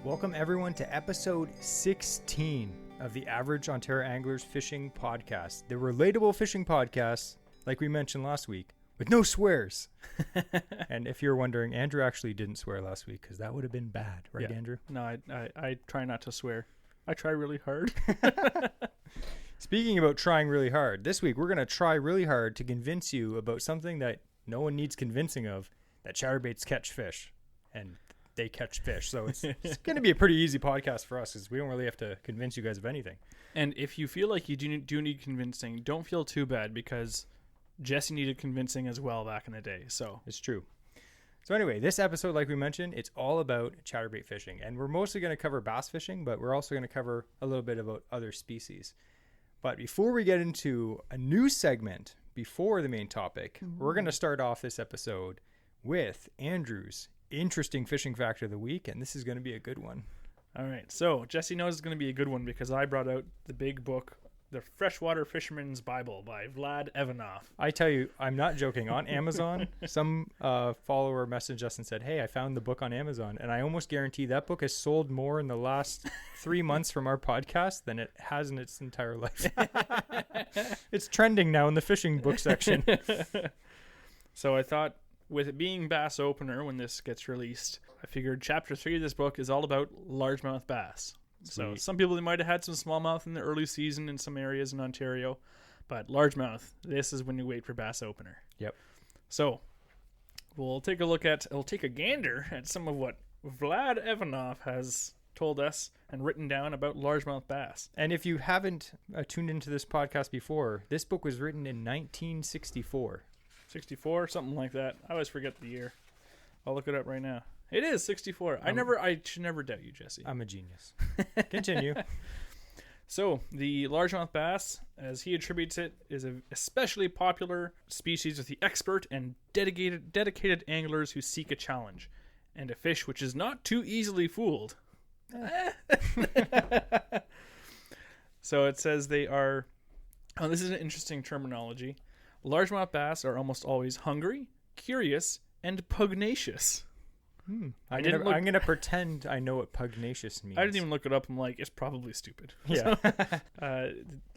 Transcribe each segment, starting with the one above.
Welcome everyone to episode 16 of the Average Ontario Anglers Fishing Podcast, the relatable fishing podcast, like we mentioned last week, with no swears. And if you're wondering, Andrew actually didn't swear last week because that would have been bad, right, Yeah. Andrew? No, I try not to swear. I try really hard. Speaking about trying really hard, this week we're going to try really hard to convince you about something that no one needs convincing of, that chatterbaits catch fish. And they catch fish. So it's going to be a pretty easy podcast for us because we don't really have to convince you guys of anything. And if you feel like you do need convincing, don't feel too bad because Jesse needed convincing as well back in the day. So it's true. So anyway, this episode, like we mentioned, it's all about chatterbait fishing. And we're mostly going to cover bass fishing, but we're also going to cover a little bit about other species. But before we get into a new segment before the main topic, we're going to start off this episode with Andrew's interesting fishing fact of the week, and this is going to be a good one. All right. So Jesse knows it's going to be a good one because I brought out the big book, the Freshwater Fishermans Bible by Vlad. I tell you, I'm not joking. On Amazon, some follower messaged us and said, "Hey, I found the book on Amazon," and I almost guarantee that book has sold more in the last 3 months from our podcast than it has in its entire life. It's trending now in the fishing book section. So I thought, with it being bass opener when this gets released, I figured chapter 3 of this book is all about largemouth bass. Sweet. So some people, they might have had some smallmouth in the early season in some areas in Ontario, but largemouth, this is when you wait for bass opener. Yep. So we'll take a gander at some of what Vlad has told us and written down about largemouth bass. And if you haven't tuned into this podcast before, this book was written in 1964. 64, something like that. I always forget the year. I'll look it up right now. It is 64. I should never doubt you, Jesse. I'm a genius. Continue. So the largemouth bass, as he attributes it, is an especially popular species with the expert and dedicated anglers who seek a challenge, and a fish which is not too easily fooled. So it says they are. Oh, this is an interesting terminology. Largemouth bass are almost always hungry, curious, and pugnacious. I'm going to pretend I know what pugnacious means. I didn't even look it up. I'm like, it's probably stupid. Yeah.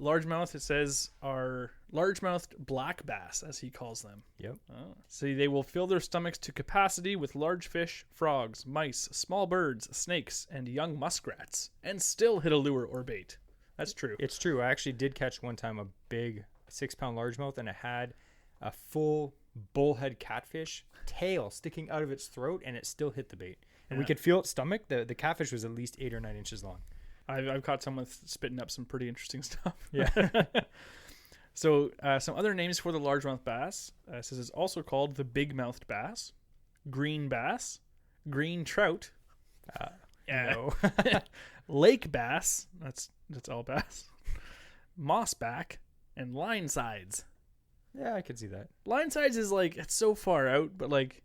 Largemouth, it says, are largemouthed black bass, as he calls them. Yep. Oh. So they will fill their stomachs to capacity with large fish, frogs, mice, small birds, snakes, and young muskrats, and still hit a lure or bait. That's true. It's true. I actually did catch one time a big 6-pound largemouth, and it had a full bullhead catfish tail sticking out of its throat, and it still hit the bait. And we could feel its stomach. The catfish was at least 8 or 9 inches long. I've caught someone spitting up some pretty interesting stuff. Yeah. So some other names for the largemouth bass. Says it's also called the big-mouthed bass, green bass, green trout. No. Lake bass. That's all bass. Mossback. And line sides. Yeah, I could see that. Line sides is like, it's so far out, but like,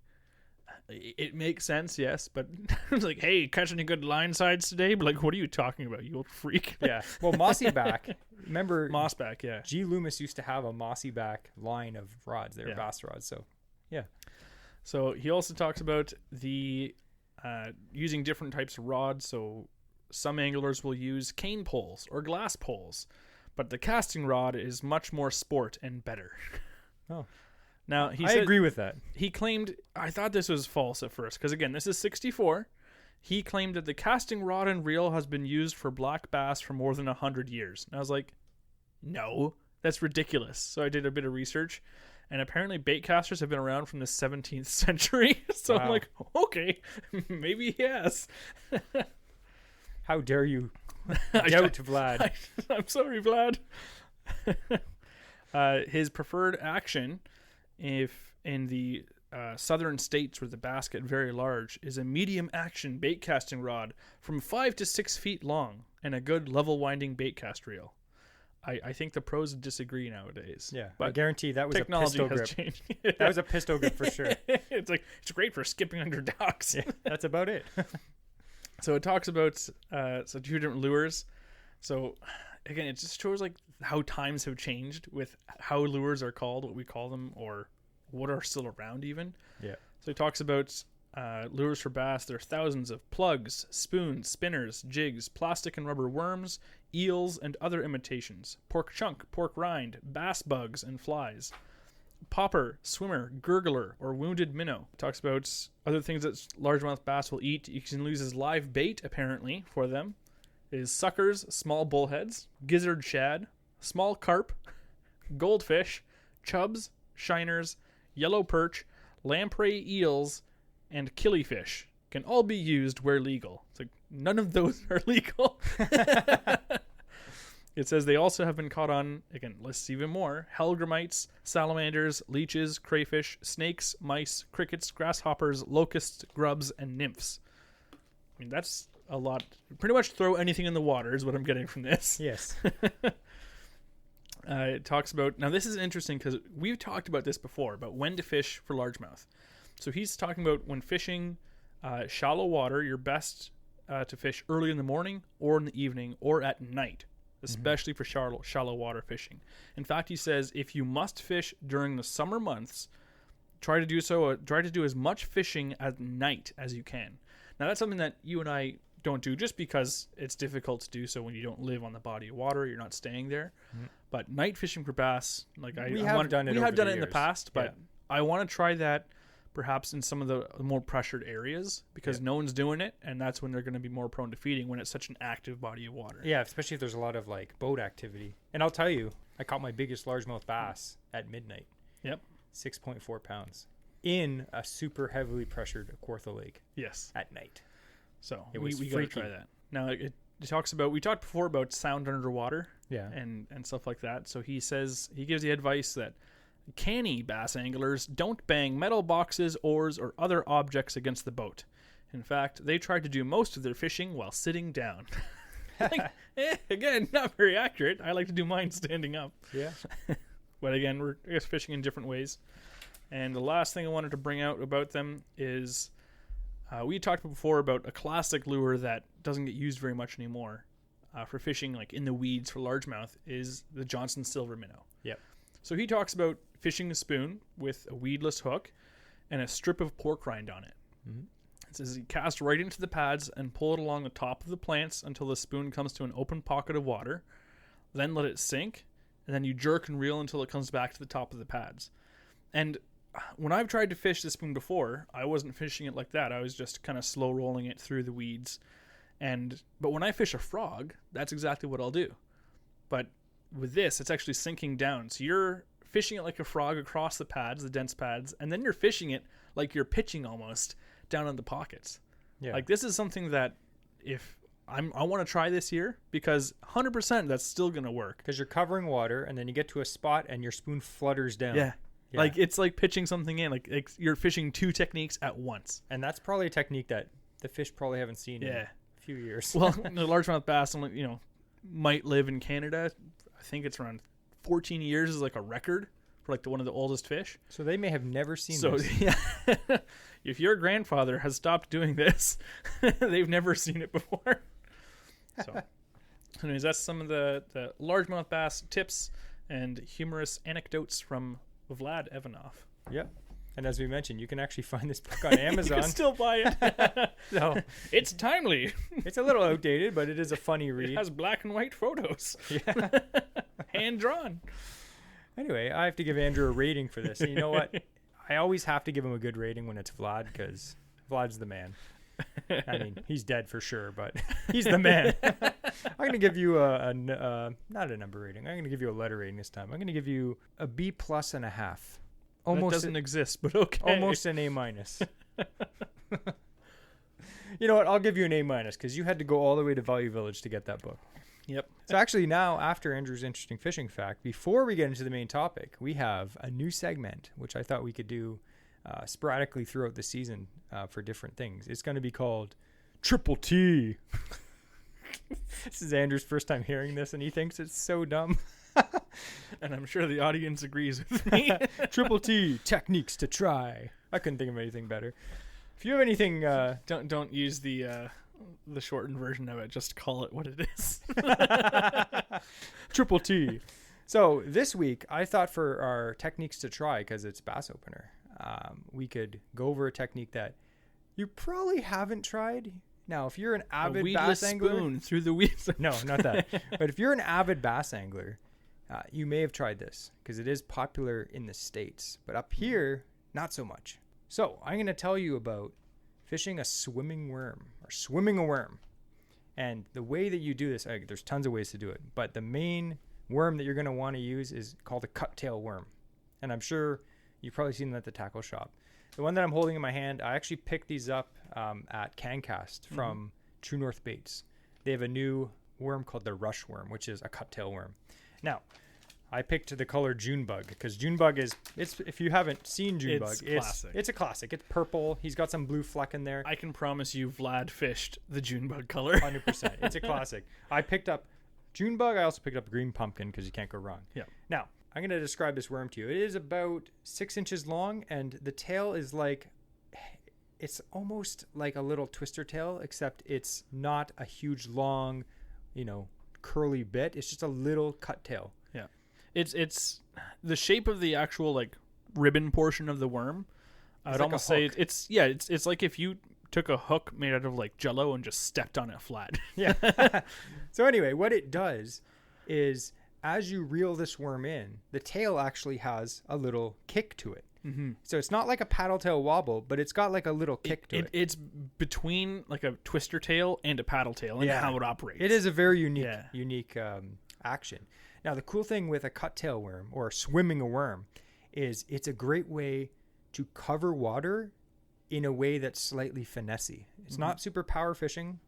it makes sense, yes. But it's like, hey, catch any good line sides today? But like, what are you talking about, you old freak? Yeah. Well, mossy back. Remember, mossback, yeah. G. Loomis used to have a mossy back line of rods. They were bass rods. So, yeah. So he also talks about the using different types of rods. So some anglers will use cane poles or glass poles. But the casting rod is much more sport and better. Oh. Now, I agree with that. He claimed, I thought this was false at first, because again, this is 64. He claimed that the casting rod and reel has been used for black bass for more than 100 years. And I was like, no, that's ridiculous. So I did a bit of research, and apparently bait casters have been around from the 17th century. So wow. I'm like, okay, maybe yes. How dare you? Doubt Vlad. I'm sorry, Vlad. His preferred action, if in the southern states where the bass get very large, is a medium action bait casting rod from 5 to 6 feet long and a good level winding bait cast reel. I think the pros disagree nowadays. Yeah, but I guarantee that was technology a pistol has grip. Changed. That was a pistol grip for sure. It's like, it's great for skipping under docks. Yeah, that's about it. So it talks about two different lures. So again, it just shows like how times have changed with how lures are called, what we call them, or what are still around even. Yeah. So he talks about lures for bass, there are thousands of plugs, spoons, spinners, jigs, plastic and rubber worms, eels, and other imitations. Pork chunk, pork rind, bass bugs, and flies. Popper, swimmer, gurgler, or wounded minnow. Talks about other things that largemouth bass will eat. You can use as live bait, apparently, for them. Is suckers, small bullheads, gizzard shad, small carp, goldfish, chubs, shiners, yellow perch, lamprey eels, and killifish can all be used where legal. It's like none of those are legal. It says they also have been caught on, again, lists even more, hellgrammites, salamanders, leeches, crayfish, snakes, mice, crickets, grasshoppers, locusts, grubs, and nymphs. I mean, that's a lot. Pretty much throw anything in the water is what I'm getting from this. Yes. It talks about, now this is interesting because we've talked about this before, about when to fish for largemouth. So he's talking about when fishing shallow water, you're best to fish early in the morning or in the evening or at night, especially for shallow water fishing. In fact, he says if you must fish during the summer months, try to do as much fishing at night as you can. Now that's something that you and I don't do just because it's difficult to do so when you don't live on the body of water, you're not staying there. But night fishing for bass, like we have done it in the past, but I want to try that perhaps in some of the more pressured areas because no one's doing it, and that's when they're going to be more prone to feeding when it's such an active body of water. Yeah, especially if there's a lot of like boat activity. And I'll tell you, I caught my biggest largemouth bass at midnight. Yep. 6.4 pounds in a super heavily pressured Kawartha Lake. Yes. At night. So we got to try that. Now it talks about, we talked before about sound underwater. Yeah. And stuff like that. So he says, he gives the advice that canny bass anglers don't bang metal boxes, oars, or other objects against the boat. In fact, they try to do most of their fishing while sitting down. Again, not very accurate. I like to do mine standing up. Yeah. But again, we're fishing in different ways. And the last thing I wanted to bring out about them is we talked before about a classic lure that doesn't get used very much anymore for fishing like in the weeds for largemouth is the Johnson silver minnow. Yep. So he talks about fishing a spoon with a weedless hook and a strip of pork rind on it. It says you cast right into the pads and pull it along the top of the plants until the spoon comes to an open pocket of water. Then let it sink, and then you jerk and reel until it comes back to the top of the pads. And when I've tried to fish the spoon before, I wasn't fishing it like that. I was just kind of slow rolling it through the weeds. But when I fish a frog, that's exactly what I'll do. But with this, it's actually sinking down. So you're fishing it like a frog across the pads, the dense pads, and then you're fishing it like you're pitching almost down in the pockets. Yeah. Like this is something that if I want to try this year because 100% that's still going to work. Because you're covering water and then you get to a spot and your spoon flutters down. Yeah. Like it's like pitching something in. Like you're fishing two techniques at once. And that's probably a technique that the fish probably haven't seen in a few years. Well, the largemouth bass only, might live in Canada. I think it's around 14 years is like a record for like one of the oldest fish. So they may have never seen this. Yeah. If your grandfather has stopped doing this, they've never seen it before. So anyways, that's some of the largemouth bass tips and humorous anecdotes from Vlad Ivanov. Yep. And as we mentioned, you can actually find this book on Amazon. You can still buy it. So it's timely. It's a little outdated, but it is a funny read. It has black and white photos. Yeah. Hand drawn. Anyway, I have to give Andrew a rating for this. And you know what? I always have to give him a good rating when it's Vlad because Vlad's the man. I mean, he's dead for sure, but he's the man. I'm going to give you not a number rating. I'm going to give you a letter rating this time. I'm going to give you a B+.5. Almost that doesn't exist, but okay. Almost an A-. You know what? I'll give you an A- because you had to go all the way to Value Village to get that book. Yep. So actually now, after Andrew's interesting fishing fact, before we get into the main topic, we have a new segment, which I thought we could do sporadically throughout the season for different things. It's going to be called Triple T. This is Andrew's first time hearing this, and he thinks it's so dumb. And I'm sure the audience agrees with me. Triple T, techniques to try. I couldn't think of anything better. If you have anything... Don't use the shortened version of it. Just call it what it is. Triple T. So this week, I thought for our techniques to try, because it's bass opener, we could go over a technique that you probably haven't tried. Now, if you're an avid a weedless bass angler, spoon through the weeds. no, not that. But if you're an avid bass angler, you may have tried this because it is popular in the States. But up here, not so much. So I'm going to tell you about fishing a swimming worm or swimming a worm. And the way that you do this, there's tons of ways to do it. But the main worm that you're going to want to use is called a cut-tail worm. And I'm sure you've probably seen them at the tackle shop. The one that I'm holding in my hand, I actually picked these up at CanCast from True North Baits. They have a new worm called the rush worm, which is a cut-tail worm. Now, I picked the color Junebug because Junebug it's if you haven't seen Junebug, it's a classic. It's purple. He's got some blue fleck in there. I can promise you Vlad fished the Junebug color. 100%. It's a classic. I picked up Junebug. I also picked up green pumpkin because you can't go wrong. Yeah. Now, I'm going to describe this worm to you. It is about 6 inches long, and the tail is it's almost like a little twister tail, except it's not a huge, long, curly bit. It's just a little cut tail. Yeah. It's the shape of the actual ribbon portion of the worm. I'd almost say it's like if you took a hook made out of Jell-O and just stepped on it flat. Yeah. So anyway, what it does is, as you reel this worm in, the tail actually has a little kick to it. Mm-hmm. So it's not like a paddle tail wobble, but it's got a little kick to it. It's between a twister tail and a paddle tail and how it operates. It is a very unique action. Now, the cool thing with a cut tail worm or swimming a worm is it's a great way to cover water in a way that's slightly finessey. It's not super power fishing,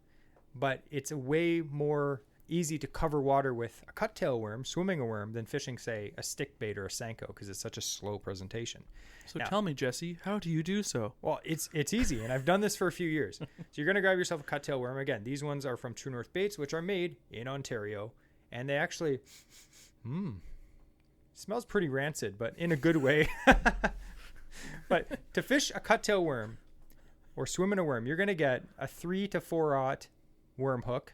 but it's a way more easy to cover water with a cut tail worm, swimming a worm, than fishing, say, a stick bait or a Senko because it's such a slow presentation. So tell me, Jesse, how do you do so? Well, it's easy, and I've done this for a few years. So you're going to grab yourself a cut tail worm. Again, these ones are from True North Baits, which are made in Ontario, and they actually smells pretty rancid, but in a good way. But to fish a cut tail worm or swim in a worm, you're going to get a 3 to 4/0 worm hook.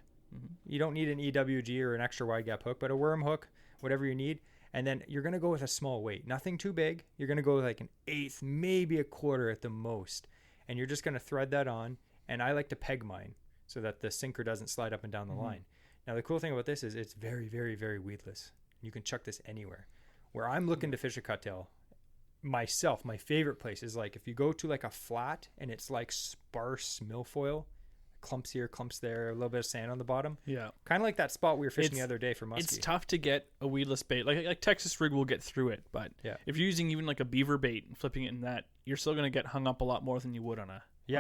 You don't need an EWG or an extra wide gap hook, but a worm hook, whatever you need. And then you're going to go with a small weight, nothing too big. You're going to go with an 1/8, maybe a 1/4 at the most. And you're just going to thread that on. And I like to peg mine so that the sinker doesn't slide up and down the line. Now, the cool thing about this is it's very, very, very weedless. You can chuck this anywhere. Where I'm looking to fish a cuttail, myself, my favorite place is if you go to a flat and it's sparse milfoil, clumps here, clumps there, a little bit of sand on the bottom. Yeah. Kind of like that spot we were fishing the other day for muskie. It's tough to get a weedless bait. Like Texas rig will get through it, but if you're using even a beaver bait and flipping it in that, you're still going to get hung up a lot more than you would on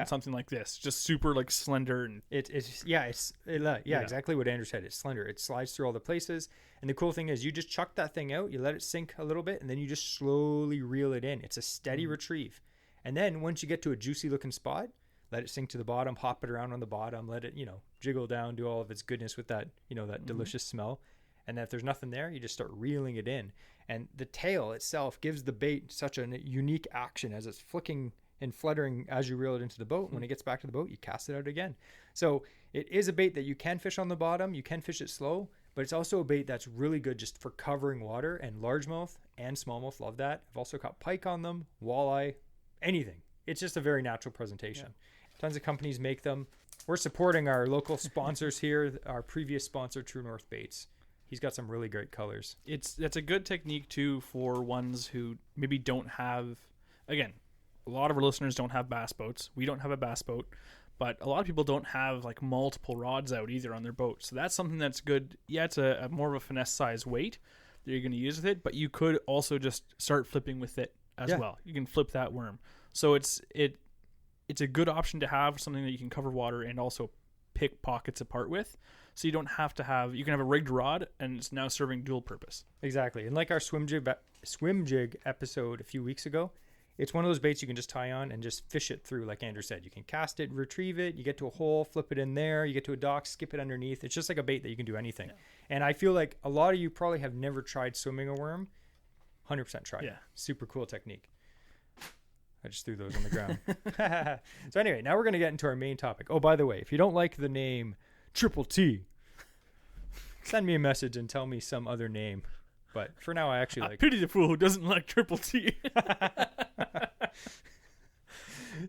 something like this. Just super slender and it's exactly what Andrew said. It's slender. It slides through all the places. And the cool thing is you just chuck that thing out, you let it sink a little bit, and then you just slowly reel it in. It's a steady retrieve. And then once you get to a juicy looking spot, let it sink to the bottom, hop it around on the bottom, let it, jiggle down, do all of its goodness with that, that delicious smell. And then if there's nothing there, you just start reeling it in. And the tail itself gives the bait such a unique action as it's flicking and fluttering as you reel it into the boat. When it gets back to the boat, you cast it out again. So it is a bait that you can fish on the bottom. You can fish it slow, but it's also a bait that's really good just for covering water, and largemouth and smallmouth love that. I've also caught pike on them, walleye, anything. It's just a very natural presentation. Yeah. Tons of companies make them. We're supporting our local sponsors here. Our previous sponsor, True North Baits. He's got some really great colors. That's a good technique too for ones who maybe don't have, again, a lot of our listeners don't have bass boats. We don't have a bass boat, but a lot of people don't have multiple rods out either on their boat. So that's something that's good. Yeah, it's a more of a finesse size weight that you're going to use with it, but you could also just start flipping with it as well. You can flip that worm. So it's a good option to have, something that you can cover water and also pick pockets apart with. So you don't have to have, you can have a rigged rod and it's now serving dual purpose. Exactly. And like our swim jig episode a few weeks ago, it's one of those baits you can just tie on and just fish it through. Like Andrew said, you can cast it, retrieve it, you get to a hole, flip it in there, you get to a dock, skip it underneath. It's just like a bait that you can do anything. Yeah. And I feel like a lot of you probably have never tried swimming a worm. 100% try. Yeah. Super cool technique. I just threw those on the ground. So anyway, now we're going to get into our main topic. Oh, by the way, if you don't like the name Triple T, send me a message and tell me some other name. But for now, I actually like... Pity the fool who doesn't like Triple T.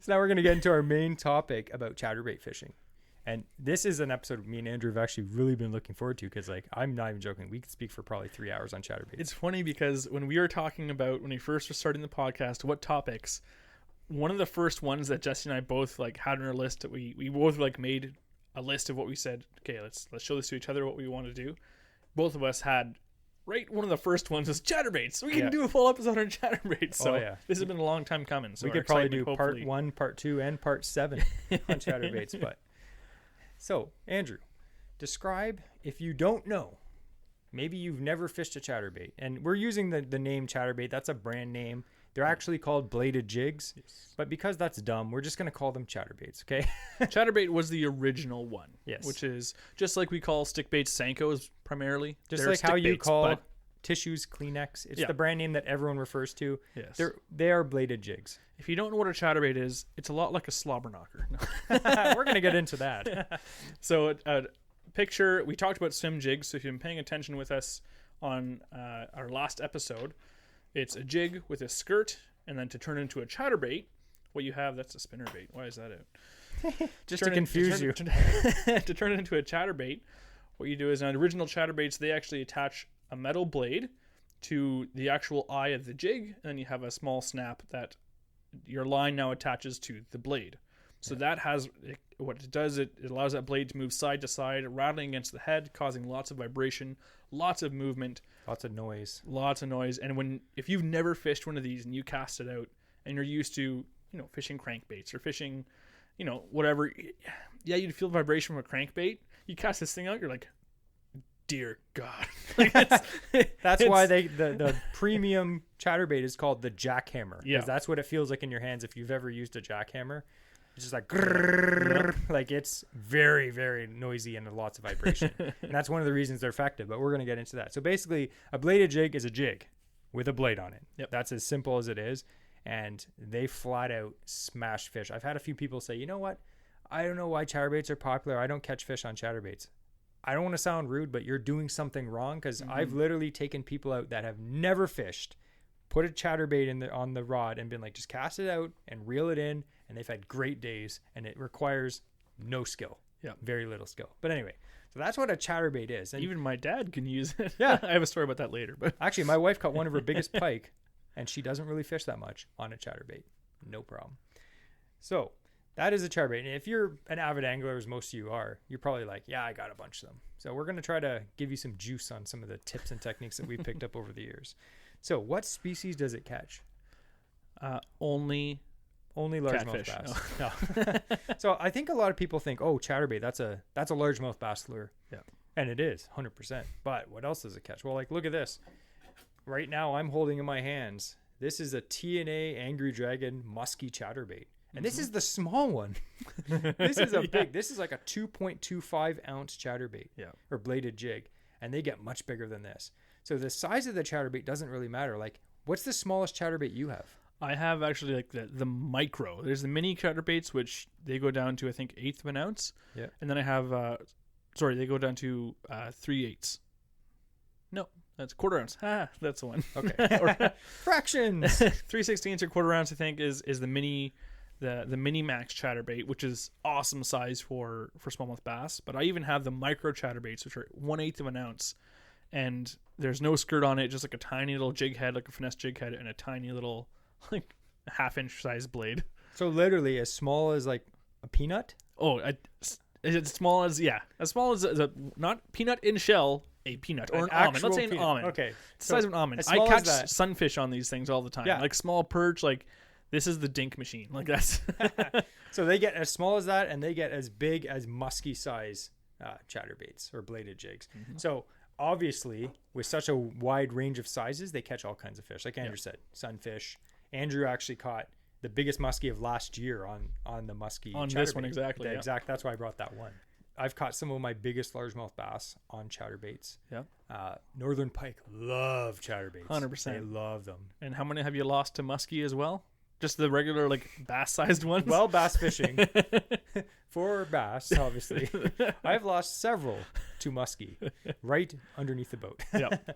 So now we're going to get into our main topic about chatterbait fishing. And this is an episode me and Andrew have actually really been looking forward to because, like, I'm not even joking. We could speak for probably 3 hours on chatterbaits. It's funny because when we were talking about, when we first were starting the podcast, what topics, one of the first ones that Jesse and I both, like, had on our list that we both, like, made a list of what we said, okay, let's show this to each other, what we want to do. Both of us had, right, one of the first ones was chatterbaits. We can do a full episode on chatterbaits. So this has been a long time coming. So we could probably do part 1, part 2, and part 7 on chatterbaits, but... So, Andrew, describe, if you don't know, maybe you've never fished a chatterbait. And we're using the name chatterbait. That's a brand name. They're actually called bladed jigs. Yes. But because that's dumb, we're just going to call them chatterbaits, okay? Chatterbait was the original one. Yes. Which is just like we call stick baits Senkos primarily. Just like how you call tissues Kleenex. It's the brand name that everyone refers to. Yes. They are bladed jigs. If you don't know what a chatterbait is, it's a lot like a slobber knocker. No. We're going to get into that. So picture, we talked about swim jigs. So if you've been paying attention with us on our last episode, it's a jig with a skirt, and then to turn into a chatterbait, what you have, that's a spinnerbait. Why is that out? Just to confuse you. To turn it into a chatterbait, what you do is on original chatterbaits, they actually attach a metal blade to the actual eye of the jig, and then you have a small snap that your line now attaches to the blade. So that has, what it does, it allows that blade to move side to side, rattling against the head, causing lots of vibration, lots of movement. Lots of noise. And if you've never fished one of these and you cast it out and you're used to, fishing crankbaits or fishing, whatever, you'd feel vibration from a crankbait. You cast this thing out, you're like, dear God. That's why the premium chatterbait is called the jackhammer. Yeah. Because that's what it feels like in your hands if you've ever used a jackhammer. It's just like, grrr, like it's very, very noisy and lots of vibration. And that's one of the reasons they're effective, but we're going to get into that. So basically, a bladed jig is a jig with a blade on it. Yep. That's as simple as it is. And they flat out smash fish. I've had a few people say, you know what? I don't know why chatterbaits are popular. I don't catch fish on chatterbaits. I don't want to sound rude, but you're doing something wrong because I've literally taken people out that have never fished, put a chatterbait on the rod and been like, just cast it out and reel it in. And they've had great days, and it requires no skill. Yeah. Very little skill. But anyway, so that's what a chatterbait is. And even my dad can use it. Yeah. I have a story about that later. But actually, my wife caught one of her biggest pike, and she doesn't really fish that much on a chatterbait. No problem. So that is a chatterbait. And if you're an avid angler, as most of you are, you're probably like, yeah, I got a bunch of them. So we're going to try to give you some juice on some of the tips and techniques that we've picked up over the years. So what species does it catch? Only largemouth bass. No. So I think a lot of people think, oh, chatterbait, that's a largemouth bass lure. Yeah. And it is 100%. But what else does it catch? Well, like, look at this. Right now I'm holding in my hands. This is a TNA Angry Dragon musky chatterbait. And this is the small one. This is this is like a 2.25 ounce chatterbait or bladed jig. And they get much bigger than this. So the size of the chatterbait doesn't really matter. Like, what's the smallest chatterbait you have? I have actually like the micro. There's the mini chatterbaits, which they go down to, I think, 1/8 of an ounce. Yeah. And then I have, they go down to 3/8. No, that's 1/4 ounce. That's the one. Okay. Fractions. 3/16 or 1/4 ounce, I think, is the mini, the mini max chatterbait, which is awesome size for smallmouth bass. But I even have the micro chatterbaits, which are 1/8 of an ounce. And there's no skirt on it, just like a tiny little jig head, like a finesse jig head, and a tiny little, like, 1/2 inch size blade. So literally as small as like a peanut? Oh, as small as a not peanut in shell, a peanut or an almond. Let's say an almond. Okay. It's the size of an almond. I catch sunfish on these things all the time. Yeah. Like small perch, like this is the dink machine. Like that's So they get as small as that and they get as big as musky size chatterbaits or bladed jigs. Mm-hmm. So obviously, with such a wide range of sizes, they catch all kinds of fish. Like Andrew said, sunfish. Andrew actually caught the biggest muskie of last year on the muskie. On this one, exactly. That's why I brought that one. I've caught some of my biggest largemouth bass on chatterbaits. Yeah. Northern pike love chatterbaits. 100%. They love them. And how many have you lost to muskie as well? Just the regular like bass-sized ones. Well, bass fishing for bass, obviously. I've lost several to muskie right underneath the boat. Yep.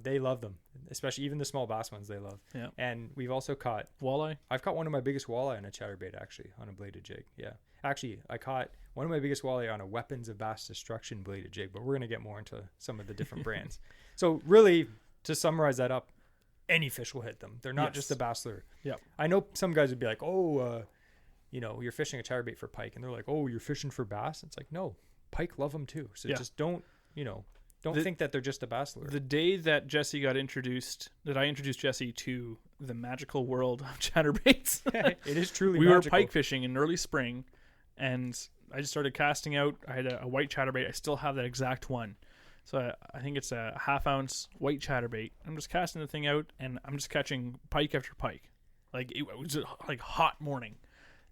They love them, especially even the small bass ones they love. Yeah. And we've also caught Walleye. I've caught one of my biggest walleye on a chatterbait, actually, on a bladed jig. Yeah. Actually, I caught one of my biggest walleye on a Weapons of Bass Destruction bladed jig, but we're going to get more into some of the different brands. So really, to summarize that up, any fish will hit them. They're not just a bass lure. Yeah. I know some guys would be like, you're fishing a chatterbait for pike. And they're like, oh, you're fishing for bass? It's like, no, pike love them too. So just don't think that they're just a bass lure. The day that Jesse got introduced, that I introduced Jesse to the magical world of chatterbaits. It is truly we magical. were pike fishing in early spring, and I just started casting out. I had a white chatterbait. I still have that exact one. So I think it's a 1/2 ounce white chatterbait. I'm just casting the thing out, and I'm just catching pike after pike. Like it was like hot morning,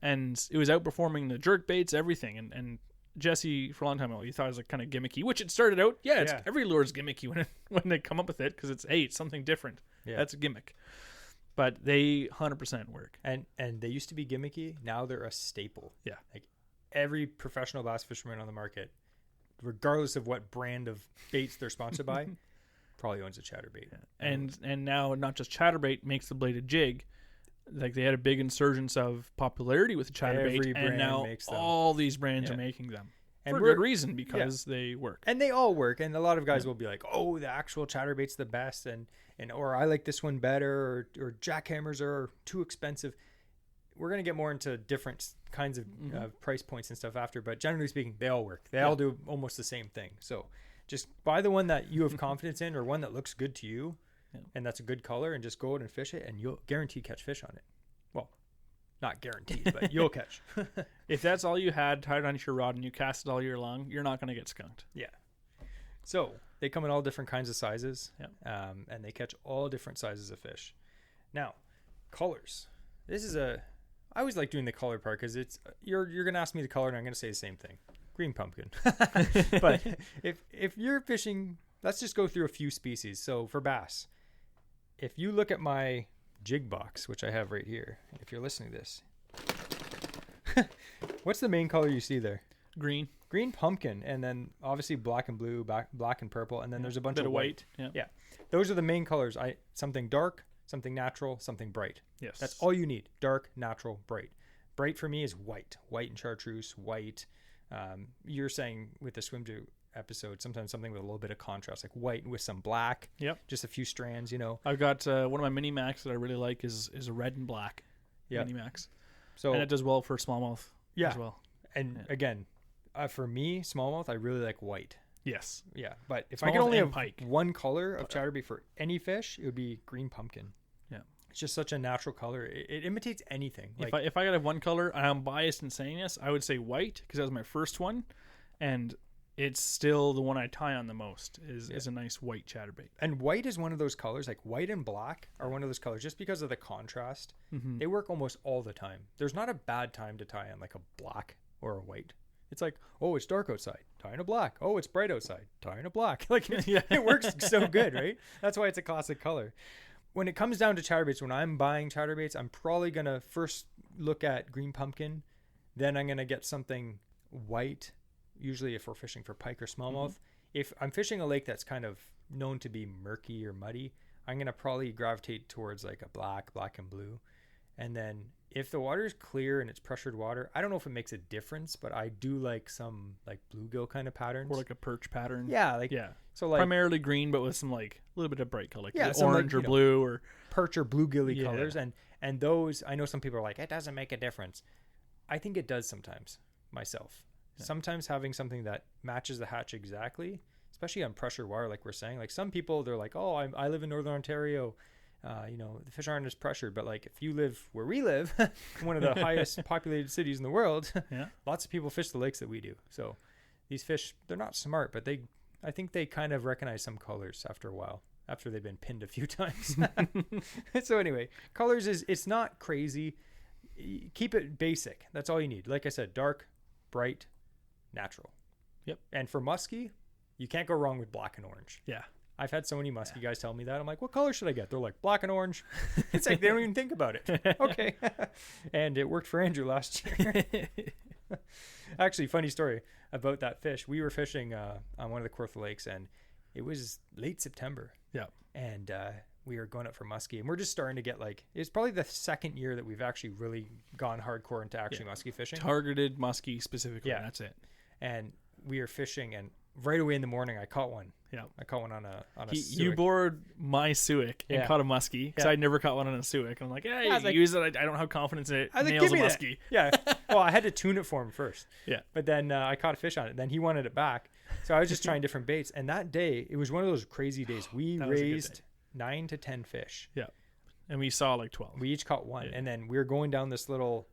and it was outperforming the jerk baits, everything. And Jesse, for a long time, you thought it was like kind of gimmicky, which it started out. Yeah, every lure is gimmicky when they come up with it, because it's something different. Yeah. That's a gimmick. But they 100% work. And they used to be gimmicky. Now they're a staple. Yeah. Like every professional bass fisherman on the market, regardless of what brand of baits they're sponsored by, probably owns a chatterbait. Yeah. And now not just chatterbait makes the bladed jig. Like they had a big insurgence of popularity with the chatterbait, and now all these brands are making them. And for good reason, because they work. And they all work. And a lot of guys will be like, oh, the actual chatterbait's the best, or I like this one better, or jackhammers are too expensive. We're going to get more into different kinds of price points and stuff after, but generally speaking, they all work. They all do almost the same thing. So just buy the one that you have confidence in, or one that looks good to you, and that's a good color, and just go out and fish it, and you'll guarantee catch fish on it. Well, not guaranteed, but you'll catch. If that's all you had tied onto your rod and you cast it all year long, you're not going to get skunked. Yeah. So they come in all different kinds of sizes, and they catch all different sizes of fish. Now, colors. I always like doing the color part, because you're going to ask me the color, and I'm going to say the same thing. Green pumpkin. But if you're fishing, let's just go through a few species. So for bass, if you look at my jig box, which I have right here, if you're listening to this, what's the main color you see there? Green pumpkin, and then obviously black and blue, black and purple, and then there's a bunch of white. Yeah. Those are the main colors. Something dark, something natural, something bright. Yes. That's all you need. Dark, natural, bright. Bright for me is white and chartreuse, white. You're saying with the swim to episode, sometimes something with a little bit of contrast, like white with some black. Yep. Just a few strands, I've got one of my mini max that I really like is a red and black mini max. So, and it does well for smallmouth as well. And again, for me, smallmouth, I really like white. Yes. Yeah. But if smallmouth I could only have pike. one color of chatterbait for any fish, it would be green pumpkin. Yeah. It's just such a natural color. It imitates anything. If I could have one color, I'm biased in saying this, I would say white, because that was my first one, and it's still the one I tie on the most is a nice white chatterbait. And white is one of those colors, like white and black are one of those colors, just because of the contrast. They work almost all the time. There's not a bad time to tie on like a black or a white. It's like, oh, it's dark outside, tie in a black. Oh, it's bright outside, tie in a black. Like it works so good, right? That's why it's a classic color. When it comes down to chatterbaits, when I'm buying chatterbaits, I'm probably going to first look at green pumpkin. Then I'm going to get something white, usually if we're fishing for pike or smallmouth. If I'm fishing a lake that's kind of known to be murky or muddy, I'm going to probably gravitate towards like a black and blue. And then if the water is clear and it's pressured water, I don't know if it makes a difference, but I do like some like bluegill kind of patterns. Or like a perch pattern. Yeah. So like primarily green, but with some like a little bit of bright color. Like orange or blue or perch or bluegilly colors. And those, I know some people are like, it doesn't make a difference. I think it does sometimes myself. Yeah. Sometimes having something that matches the hatch exactly, especially on pressured water, like we're saying, like some people, they're like, oh, I live in Northern Ontario. The fish aren't as pressured, but like if you live where we live, one of the highest populated cities in the world, lots of people fish the lakes that we do. So these fish, they're not smart, but I think they kind of recognize some colors after a while, after they've been pinned a few times. So anyway, colors it's not crazy. Keep it basic. That's all you need. Like I said, dark, bright, natural. Yep. And for muskie, you can't go wrong with black and orange. Yeah. I've had so many muskie guys tell me that. I'm like, what color should I get? They're like, black and orange. It's like they don't even think about it. Okay. And it worked for Andrew last year. Actually, funny story about that fish. We were fishing on one of the Kawartha lakes, and it was late September. Yeah. And we were going up for muskie, and we're just starting to get like, it's probably the second year that we've actually really gone hardcore into actually muskie fishing. Targeted muskie specifically. Yeah. That's it. And we were fishing, and right away in the morning, I caught one. Yeah, I caught one on a You bored my suic and caught a muskie because I'd never caught one on a suic. And I'm like, yeah, you can use it. I don't have confidence in it. Nails a muskie. Yeah. Well, I had to tune it for him first. Yeah. But then I caught a fish on it. Then he wanted it back. So I was just trying different baits. And that day, it was one of those crazy days. We raised 9 to 10 fish. Yeah. And we saw like 12. We each caught one. Yeah. And then we were going down this little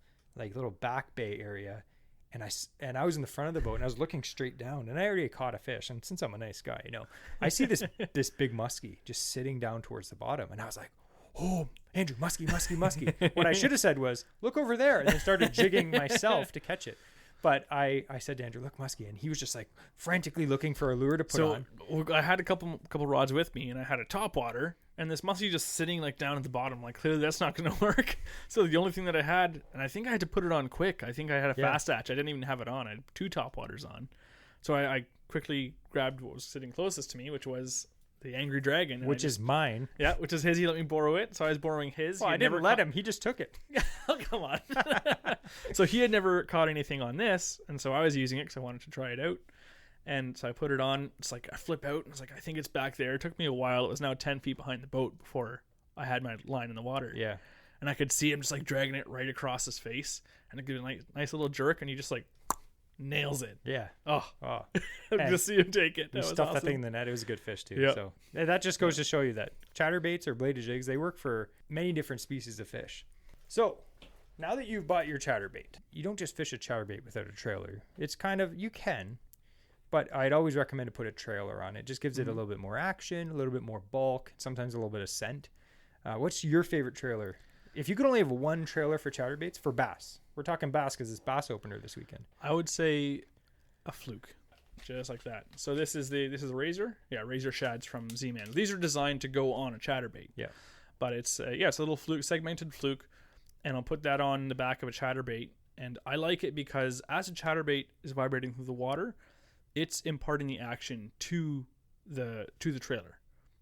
back bay area. And I was in the front of the boat, and I was looking straight down, and I already caught a fish. And since I'm a nice guy, I see this big muskie just sitting down towards the bottom, and I was like, "Oh, Andrew, muskie!" What I should have said was, "Look over there," and then started jigging myself to catch it. But I said to Andrew, "Look, muskie," and he was just like frantically looking for a lure to put on. I had a couple rods with me, and I had a topwater. And this muskie just sitting like down at the bottom, like clearly that's not going to work. So the only thing that I had, and I think I had to put it on quick. I think I had a fast hatch. I didn't even have it on. I had 2 topwaters on. So I quickly grabbed what was sitting closest to me, which was the Angry Dragon. Which is mine. Yeah, which is his. He let me borrow it. So I was borrowing his. Well, I didn't let him. He just took it. Oh, come on. So he had never caught anything on this. And so I was using it because I wanted to try it out. And so I put it on. It's like I flip out. And it's like, I think it's back there. It took me a while. It was now 10 feet behind the boat before I had my line in the water. Yeah. And I could see him just like dragging it right across his face. And it gives a nice little jerk. And he just like nails it. Yeah. Oh. Just see him take it. That was stuffed awesome. That thing in the net. It was a good fish too. Yep. So that just goes to show you that chatterbaits or bladed jigs, they work for many different species of fish. So now that you've bought your chatterbait, you don't just fish a chatterbait without a trailer. It's kind of, you can. But I'd always recommend to put a trailer on it. Just gives it a little bit more action, a little bit more bulk, sometimes a little bit of scent. What's your favorite trailer? If you could only have one trailer for chatterbaits for bass, we're talking bass because it's bass opener this weekend. I would say a fluke, just like that. So this is a razor, razor shads from Z-Man. These are designed to go on a chatterbait. Yeah, but it's a little fluke, segmented fluke, and I'll put that on the back of a chatterbait. And I like it because as a chatterbait is vibrating through the water, it's imparting the action to the trailer.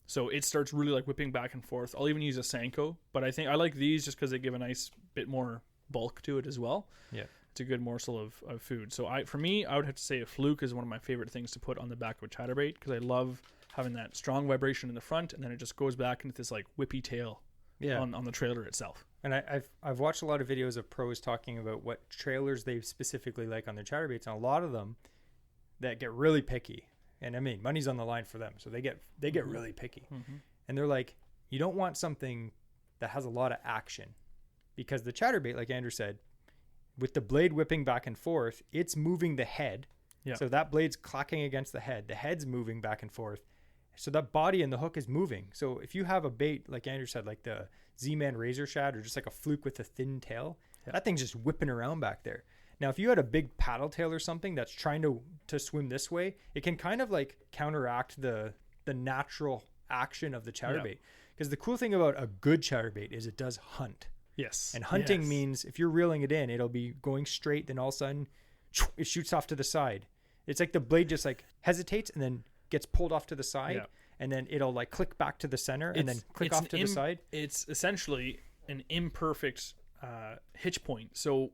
So it starts really like whipping back and forth. I'll even use a Senko, but I think I like these just because they give a nice bit more bulk to it as well. Yeah. It's a good morsel of food. So for me, I would have to say a fluke is one of my favorite things to put on the back of a chatterbait because I love having that strong vibration in the front, and then it just goes back into this like whippy tail on the trailer itself. And I've watched a lot of videos of pros talking about what trailers they specifically like on their chatterbaits, and a lot of them that get really picky, and I mean money's on the line for them, so they get really picky, and they're like, you don't want something that has a lot of action, because the chatterbait, like Andrew said, with the blade whipping back and forth, it's moving the head, so that blade's clacking against the head's moving back and forth, so that body and the hook is moving. So if you have a bait like Andrew said, like the Z-Man razor shad or just like a fluke with a thin tail, that thing's just whipping around back there. Now, if you had a big paddle tail or something that's trying to swim this way, it can kind of like counteract the natural action of the chatterbait. Because the cool thing about a good chatterbait is it does hunt. Yes. And hunting means if you're reeling it in, it'll be going straight, then all of a sudden it shoots off to the side. It's like the blade just like hesitates and then gets pulled off to the side, and then it'll like click back to the center and then click off to the side. It's essentially an imperfect hitch point. So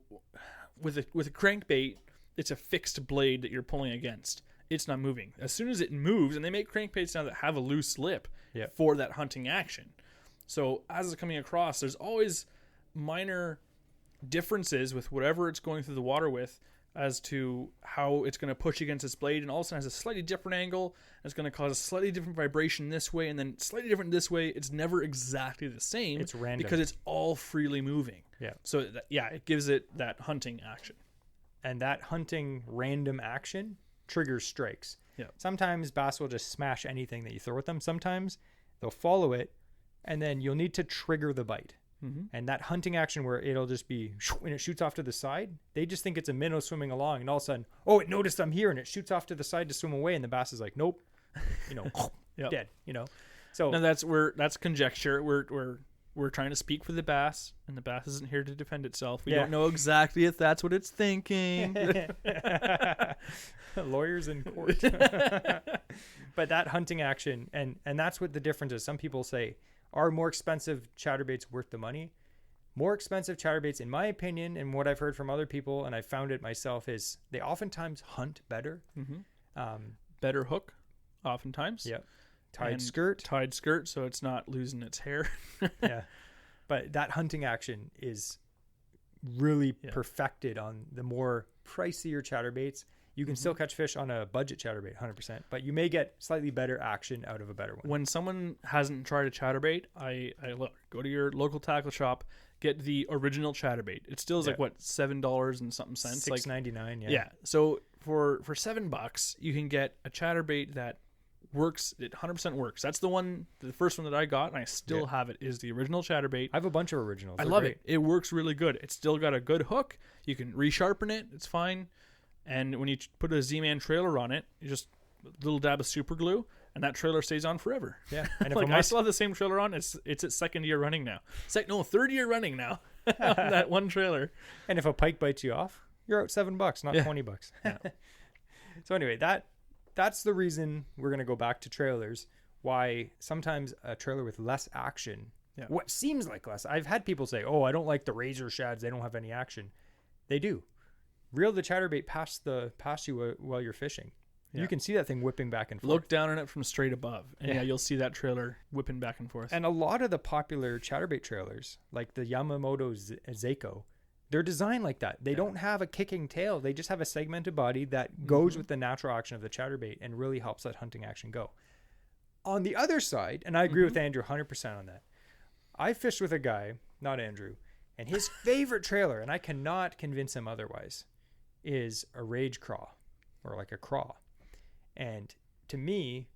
with a crankbait, it's a fixed blade that you're pulling against. It's not moving. As soon as it moves, and they make crankbaits now that have a loose lip for that hunting action. So as it's coming across, there's always minor differences with whatever it's going through the water with as to how it's going to push against its blade, and all of a sudden has a slightly different angle, and it's going to cause a slightly different vibration this way, and then slightly different this way. It's never exactly the same. It's random. Because it's all freely moving. Yeah. So, it gives it that hunting action. And that hunting random action triggers strikes. Yeah. Sometimes bass will just smash anything that you throw at them. Sometimes they'll follow it, and then you'll need to trigger the bite. And that hunting action where it'll just be when it shoots off to the side, they just think it's a minnow swimming along, and all of a sudden, it noticed I'm here, and it shoots off to the side to swim away, and the bass is like, nope, Yep. dead, So No, that's conjecture. We're trying to speak for the bass, and the bass isn't here to defend itself. We don't know exactly if that's what it's thinking. Lawyers in court. But that hunting action, and that's what the difference is. Some people say, are more expensive chatterbaits worth the money? More expensive chatterbaits, in my opinion, and what I've heard from other people, and I found it myself, is they oftentimes hunt better. Better hook, oftentimes. Yep. Tied skirt, so it's not losing its hair. Yeah, but that hunting action is really perfected on the more pricier chatterbaits. You can still catch fish on a budget chatterbait 100%, but you may get slightly better action out of a better one. When someone hasn't tried a chatterbait, I look, go to your local tackle shop, get the original chatterbait. It still is like what, $7 and something cents, $6.99. Yeah. So for $7, you can get a chatterbait that works. It 100% works. That's the first one that I got, and I still have it, is the original chatterbait. I have a bunch of originals. I love it. It works really good. It's still got a good hook. You can resharpen it. It's fine. And when you put a Z-Man trailer on it, you just a little dab of super glue, and that trailer stays on forever. Yeah. And I still have the same trailer on. It's its second year running now. Third year running now on that one trailer. And if a pike bites you off, you're out $7, not $20. Yeah. So anyway, that's the reason we're going to go back to trailers. Why sometimes a trailer with less action, what seems like less. I've had people say, "Oh, I don't like the razor shads. They don't have any action." They do. Reel the chatterbait past you while you're fishing. Yeah. You can see that thing whipping back and forth. Look down on it from straight above, and you'll see that trailer whipping back and forth. And a lot of the popular chatterbait trailers, like the Yamamoto Seiko, they're designed like that. They don't have a kicking tail. They just have a segmented body that goes with the natural action of the chatterbait and really helps that hunting action go. On the other side, and I agree with Andrew 100% on that, I fished with a guy, not Andrew, and his favorite trailer, and I cannot convince him otherwise, is a rage craw, or like a craw. And to me,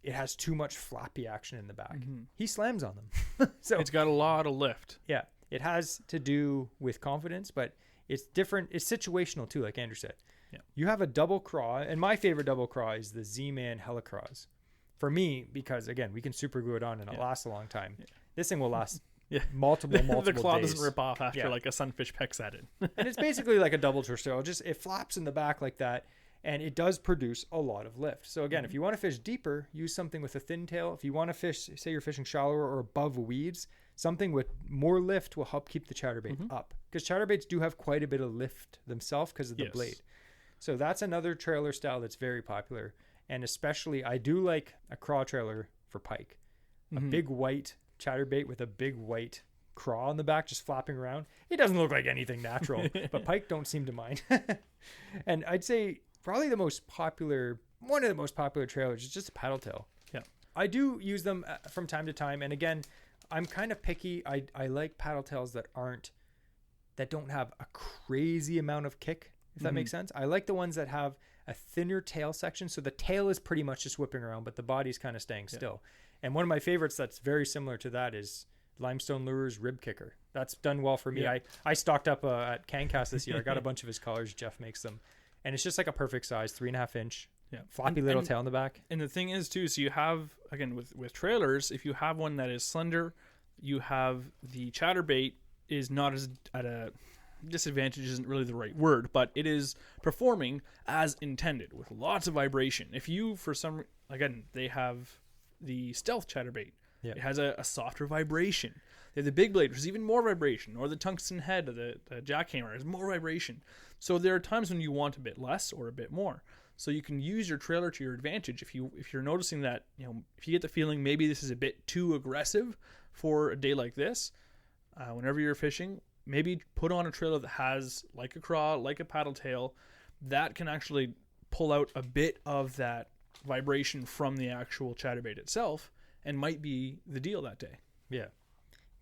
it has too much floppy action in the back. He slams on them. So it's got a lot of lift. Yeah. It has to do with confidence, but it's different. It's situational too, like Andrew said. Yeah. You have a double craw, and my favorite double craw is the Z-Man Helicraws. For me, because again, we can super glue it on and it lasts a long time. Yeah. This thing will last multiple the claw days. Doesn't rip off after like a sunfish pecks at it. And it's basically like a double terrestrial. It flaps in the back like that, and it does produce a lot of lift. So again, if you want to fish deeper, use something with a thin tail. If you want to fish, say you're fishing shallower or above weeds, something with more lift will help keep the chatterbait up, because chatterbaits do have quite a bit of lift themselves because of the blade. So that's another trailer style that's very popular. And especially, I do like a craw trailer for pike. A big white chatterbait with a big white craw on the back just flapping around. It doesn't look like anything natural, but pike don't seem to mind. And I'd say probably one of the most popular trailers is just a paddle tail. Yeah, I do use them from time to time. And again, I'm kind of picky. I like paddle tails that don't have a crazy amount of kick, if that makes sense. I like the ones that have a thinner tail section, so the tail is pretty much just whipping around, but the body's kind of staying still. And one of my favorites that's very similar to that is Limestone Lures Rib Kicker. That's done well for me. I stocked up at CanCast this year. I got a bunch of his colors. Jeff makes them, and it's just like a perfect size, 3.5 inch. Floppy little tail in the back. And the thing is too, so you have, again, with trailers, if you have one that is slender, you have the chatterbait is not as at a disadvantage, isn't really the right word, but it is performing as intended with lots of vibration. If you, for some, again, they have the stealth chatterbait. It has a softer vibration. They have the big blade, which is even more vibration, or the tungsten head of the jackhammer has more vibration. So there are times when you want a bit less or a bit more. So you can use your trailer to your advantage. If you're noticing that, if you get the feeling maybe this is a bit too aggressive for a day like this, whenever you're fishing, maybe put on a trailer that has like a craw, like a paddle tail, that can actually pull out a bit of that vibration from the actual chatterbait itself, and might be the deal that day. Yeah,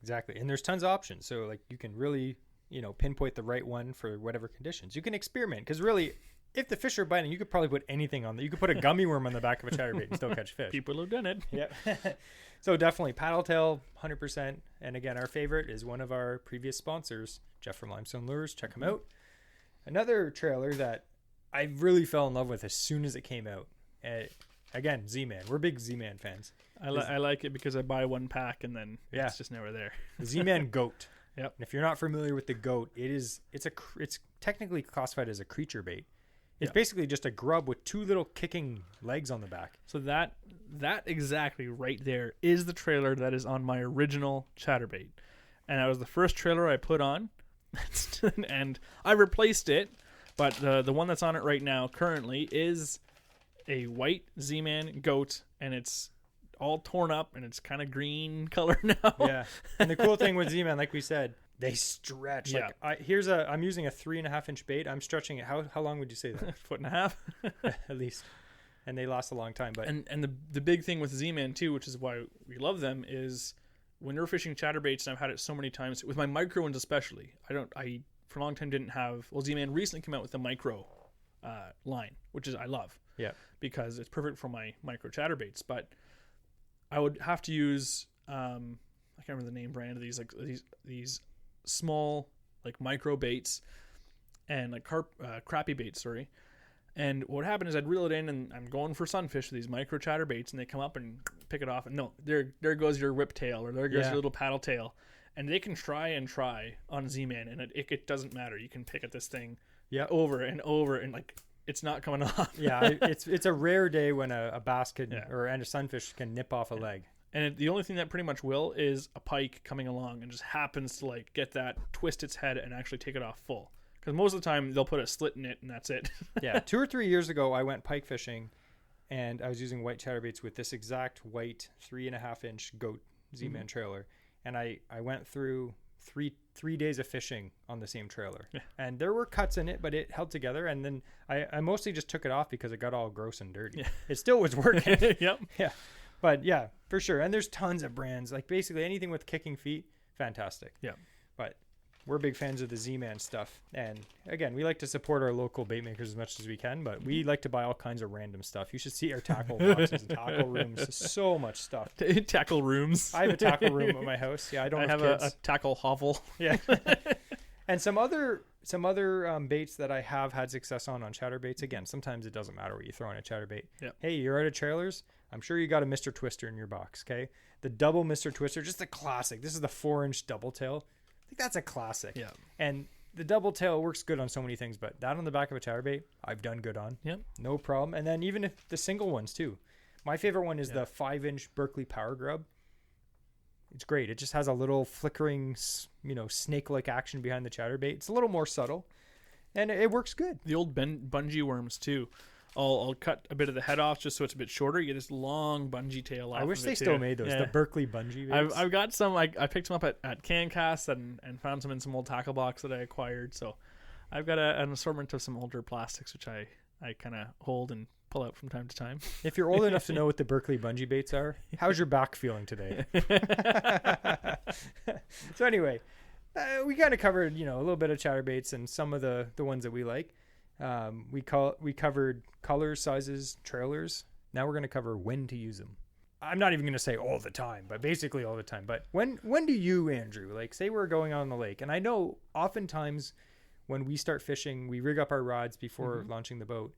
exactly. And there's tons of options. So like you can really, pinpoint the right one for whatever conditions. You can experiment, because really, if the fish are biting, you could probably put anything on there. You could put a gummy worm on the back of a chatterbait and still catch fish. People have done it. Yeah. So definitely paddle tail, 100%. And again, our favorite is one of our previous sponsors, Jeff from Limestone Lures. Check him out. Another trailer that I really fell in love with as soon as it came out. again, Z-Man. We're big Z-Man fans. I like it because I buy one pack and then Yeah. it's just never there. The Z-Man goat. Yep. And if you're not familiar with the goat, it's technically classified as a creature bait. It's Yeah. basically just a grub with two little kicking legs on the back. So that exactly right there is the trailer that is on my original Chatterbait. And that was the first trailer I put on. And I replaced it, but the one that's on it right now currently is a white Z-Man goat, and it's all torn up and it's kind of green color now. Yeah. And the cool thing with Z-Man, like we said, they stretch. Yeah. Like I'm using a 3.5 inch bait. I'm stretching it. How long would you say that? 1.5 foot. At least. And they last a long time. But and the big thing with Z-Man too, which is why we love them, is when you're fishing chatterbaits, and I've had it so many times with my micro ones especially. I for a long time didn't have. Well, Z-Man recently came out with the micro line, which is I love. Yeah. Because it's perfect for my micro chatterbaits. But I would have to use I can't remember the name brand of these, like these small like micro baits and like crappie baits, sorry. And what happened is I'd reel it in, and I'm going for sunfish with these micro chatterbaits, and they come up and pick it off, and no, there goes your whiptail, or there goes your little paddle tail, and they can try on Z-Man, and it doesn't matter. You can pick at this thing over and over, and like it's not coming off. it's a rare day when a bass can and a sunfish can nip off a leg. And the only thing that pretty much will is a pike coming along and just happens to like get that, twist its head, and actually take it off full. Because most of the time they'll put a slit in it and that's it. Yeah, 2 or 3 years ago I went pike fishing, and I was using white chatterbaits with this exact white 3.5 inch goat Z-Man trailer, and I went through three days of fishing on the same trailer, and there were cuts in it, but it held together. And then I mostly just took it off because it got all gross and dirty. Yeah. It still was working. Yep. Yeah, but yeah, for sure. And there's tons of brands, like basically anything with kicking feet, fantastic. Yeah, but we're big fans of the Z-Man stuff. And again, we like to support our local bait makers as much as we can, but we like to buy all kinds of random stuff. You should see our tackle boxes and tackle rooms. So much stuff. Tackle rooms. I have a tackle room at my house. Yeah, I have a tackle hovel. Yeah. And some other baits that I have had success on chatterbaits. Again, sometimes it doesn't matter what you throw on a chatterbait. Yep. Hey, you're out of trailers? I'm sure you got a Mr. Twister in your box, okay? The double Mr. Twister, just a classic. This is the 4-inch double tail. I think that's a classic. Yeah. And the double tail works good on so many things, but that on the back of a chatterbait, I've done good on. Yep. No problem. And then even if the single ones too. My favorite one is the 5-inch Berkeley Power Grub. It's great. It just has a little flickering, snake-like action behind the chatterbait. It's a little more subtle, and it works good. The old bungee worms too. I'll cut a bit of the head off just so it's a bit shorter. You get this long bungee tail off. I wish they still made those. The Berkeley bungee baits. I've got some. I picked them up at CanCast and found some in some old tackle box that I acquired. So I've got an assortment of some older plastics which I kind of hold and pull out from time to time. If you're old enough to know what the Berkeley bungee baits are, how's your back feeling today? So anyway, we kind of covered a little bit of chatterbaits and some of the ones that we like. We covered colors, sizes, trailers. Now we're going to cover when to use them. I'm not even going to say all the time, but basically all the time. But when do you, Andrew, like say we're going on the lake, and I know oftentimes when we start fishing, we rig up our rods before launching the boat.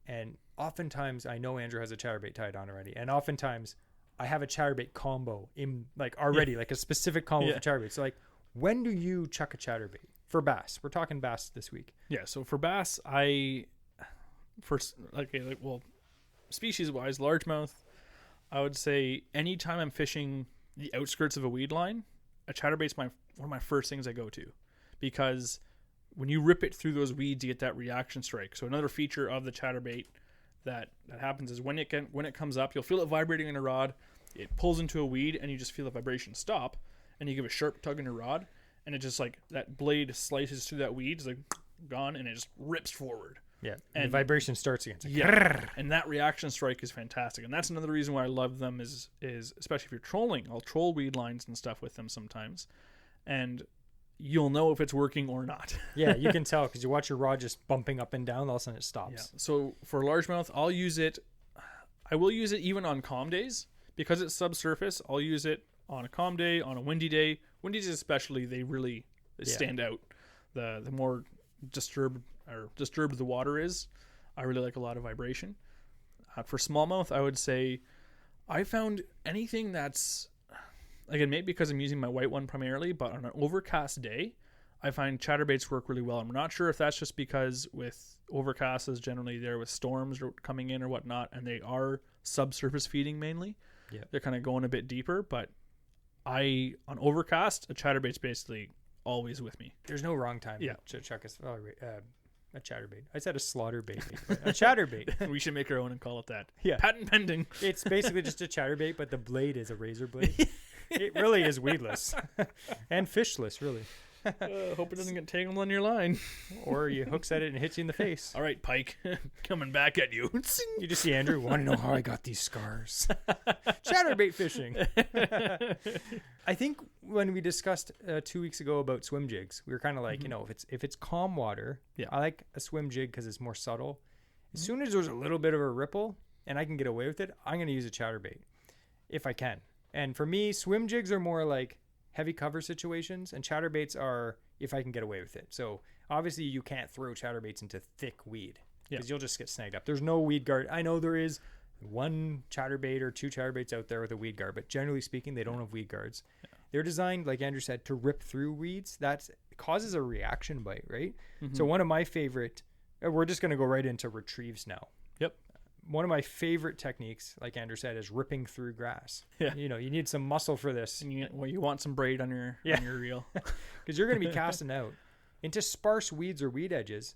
And oftentimes I know Andrew has a chatterbait tied on already. And oftentimes I have a chatterbait combo in like already, like a specific combo for chatterbait. So like, when do you chuck a chatterbait for bass? We're talking bass this week. Yeah. So for bass, species wise, largemouth, I would say anytime I'm fishing the outskirts of a weed line, a chatterbait's one of my first things I go to, because when you rip it through those weeds, you get that reaction strike. So another feature of the chatterbait that happens is when it comes up, you'll feel it vibrating in a rod. It pulls into a weed, and you just feel the vibration stop, and you give a sharp tug on your rod, and it just like that blade slices through that weed, it's like gone, and it just rips forward. Yeah, and the vibration starts again. And that reaction strike is fantastic, and that's another reason why I love them is especially if you're trolling. I'll troll weed lines and stuff with them sometimes, and you'll know if it's working or not. Yeah, you can tell because you watch your rod just bumping up and down, all of a sudden it stops. Yeah. So for largemouth, I'll use it. I will use it even on calm days because it's subsurface. I'll use it on a calm day, on a windy day. Windy days especially, they stand out. The more disturbed the water is, I really like a lot of vibration. For smallmouth, I would say I found anything that's, again, maybe because I'm using my white one primarily, but on an overcast day, I find chatterbaits work really well. I'm not sure if that's just because with overcast is generally there with storms coming in or whatnot, and they are subsurface feeding mainly. Yeah. They're kind of going a bit deeper, but on overcast, a chatterbait's basically always with me. There's no wrong time Yeah. to chuck a chatterbait. I said a slaughter bait, but a chatterbait. We should make our own and call it that. Yeah. Patent pending. It's basically just a chatterbait, but the blade is a razor blade. It really is weedless and fishless, really. Hope it doesn't get tangled on your line. Or you hooks at it and hits you in the face. All right, Pike, coming back at you. You just see Andrew, want to know how I got these scars. Chatterbait fishing. I think when we discussed 2 weeks ago about swim jigs, we were kind of like, if it's calm water, I like a swim jig because it's more subtle. As soon as there's a little bit of a ripple and I can get away with it, I'm going to use a chatterbait if I can. And for me, swim jigs are more like heavy cover situations, and chatterbaits are if I can get away with it. So obviously you can't throw chatterbaits into thick weed because you'll just get snagged up. There's no weed guard. I know there is one chatterbait or two chatterbaits out there with a weed guard, but generally speaking, they don't have weed guards. They're designed, like Andrew said, to rip through weeds. That causes a reaction bite, right? So one of my favorite, we're just going to go right into retrieves now. Yep. One of my favorite techniques, like Andrew said, is ripping through grass. Yeah. You need some muscle for this. And you want some braid on your reel. Because you're going to be casting out into sparse weeds or weed edges.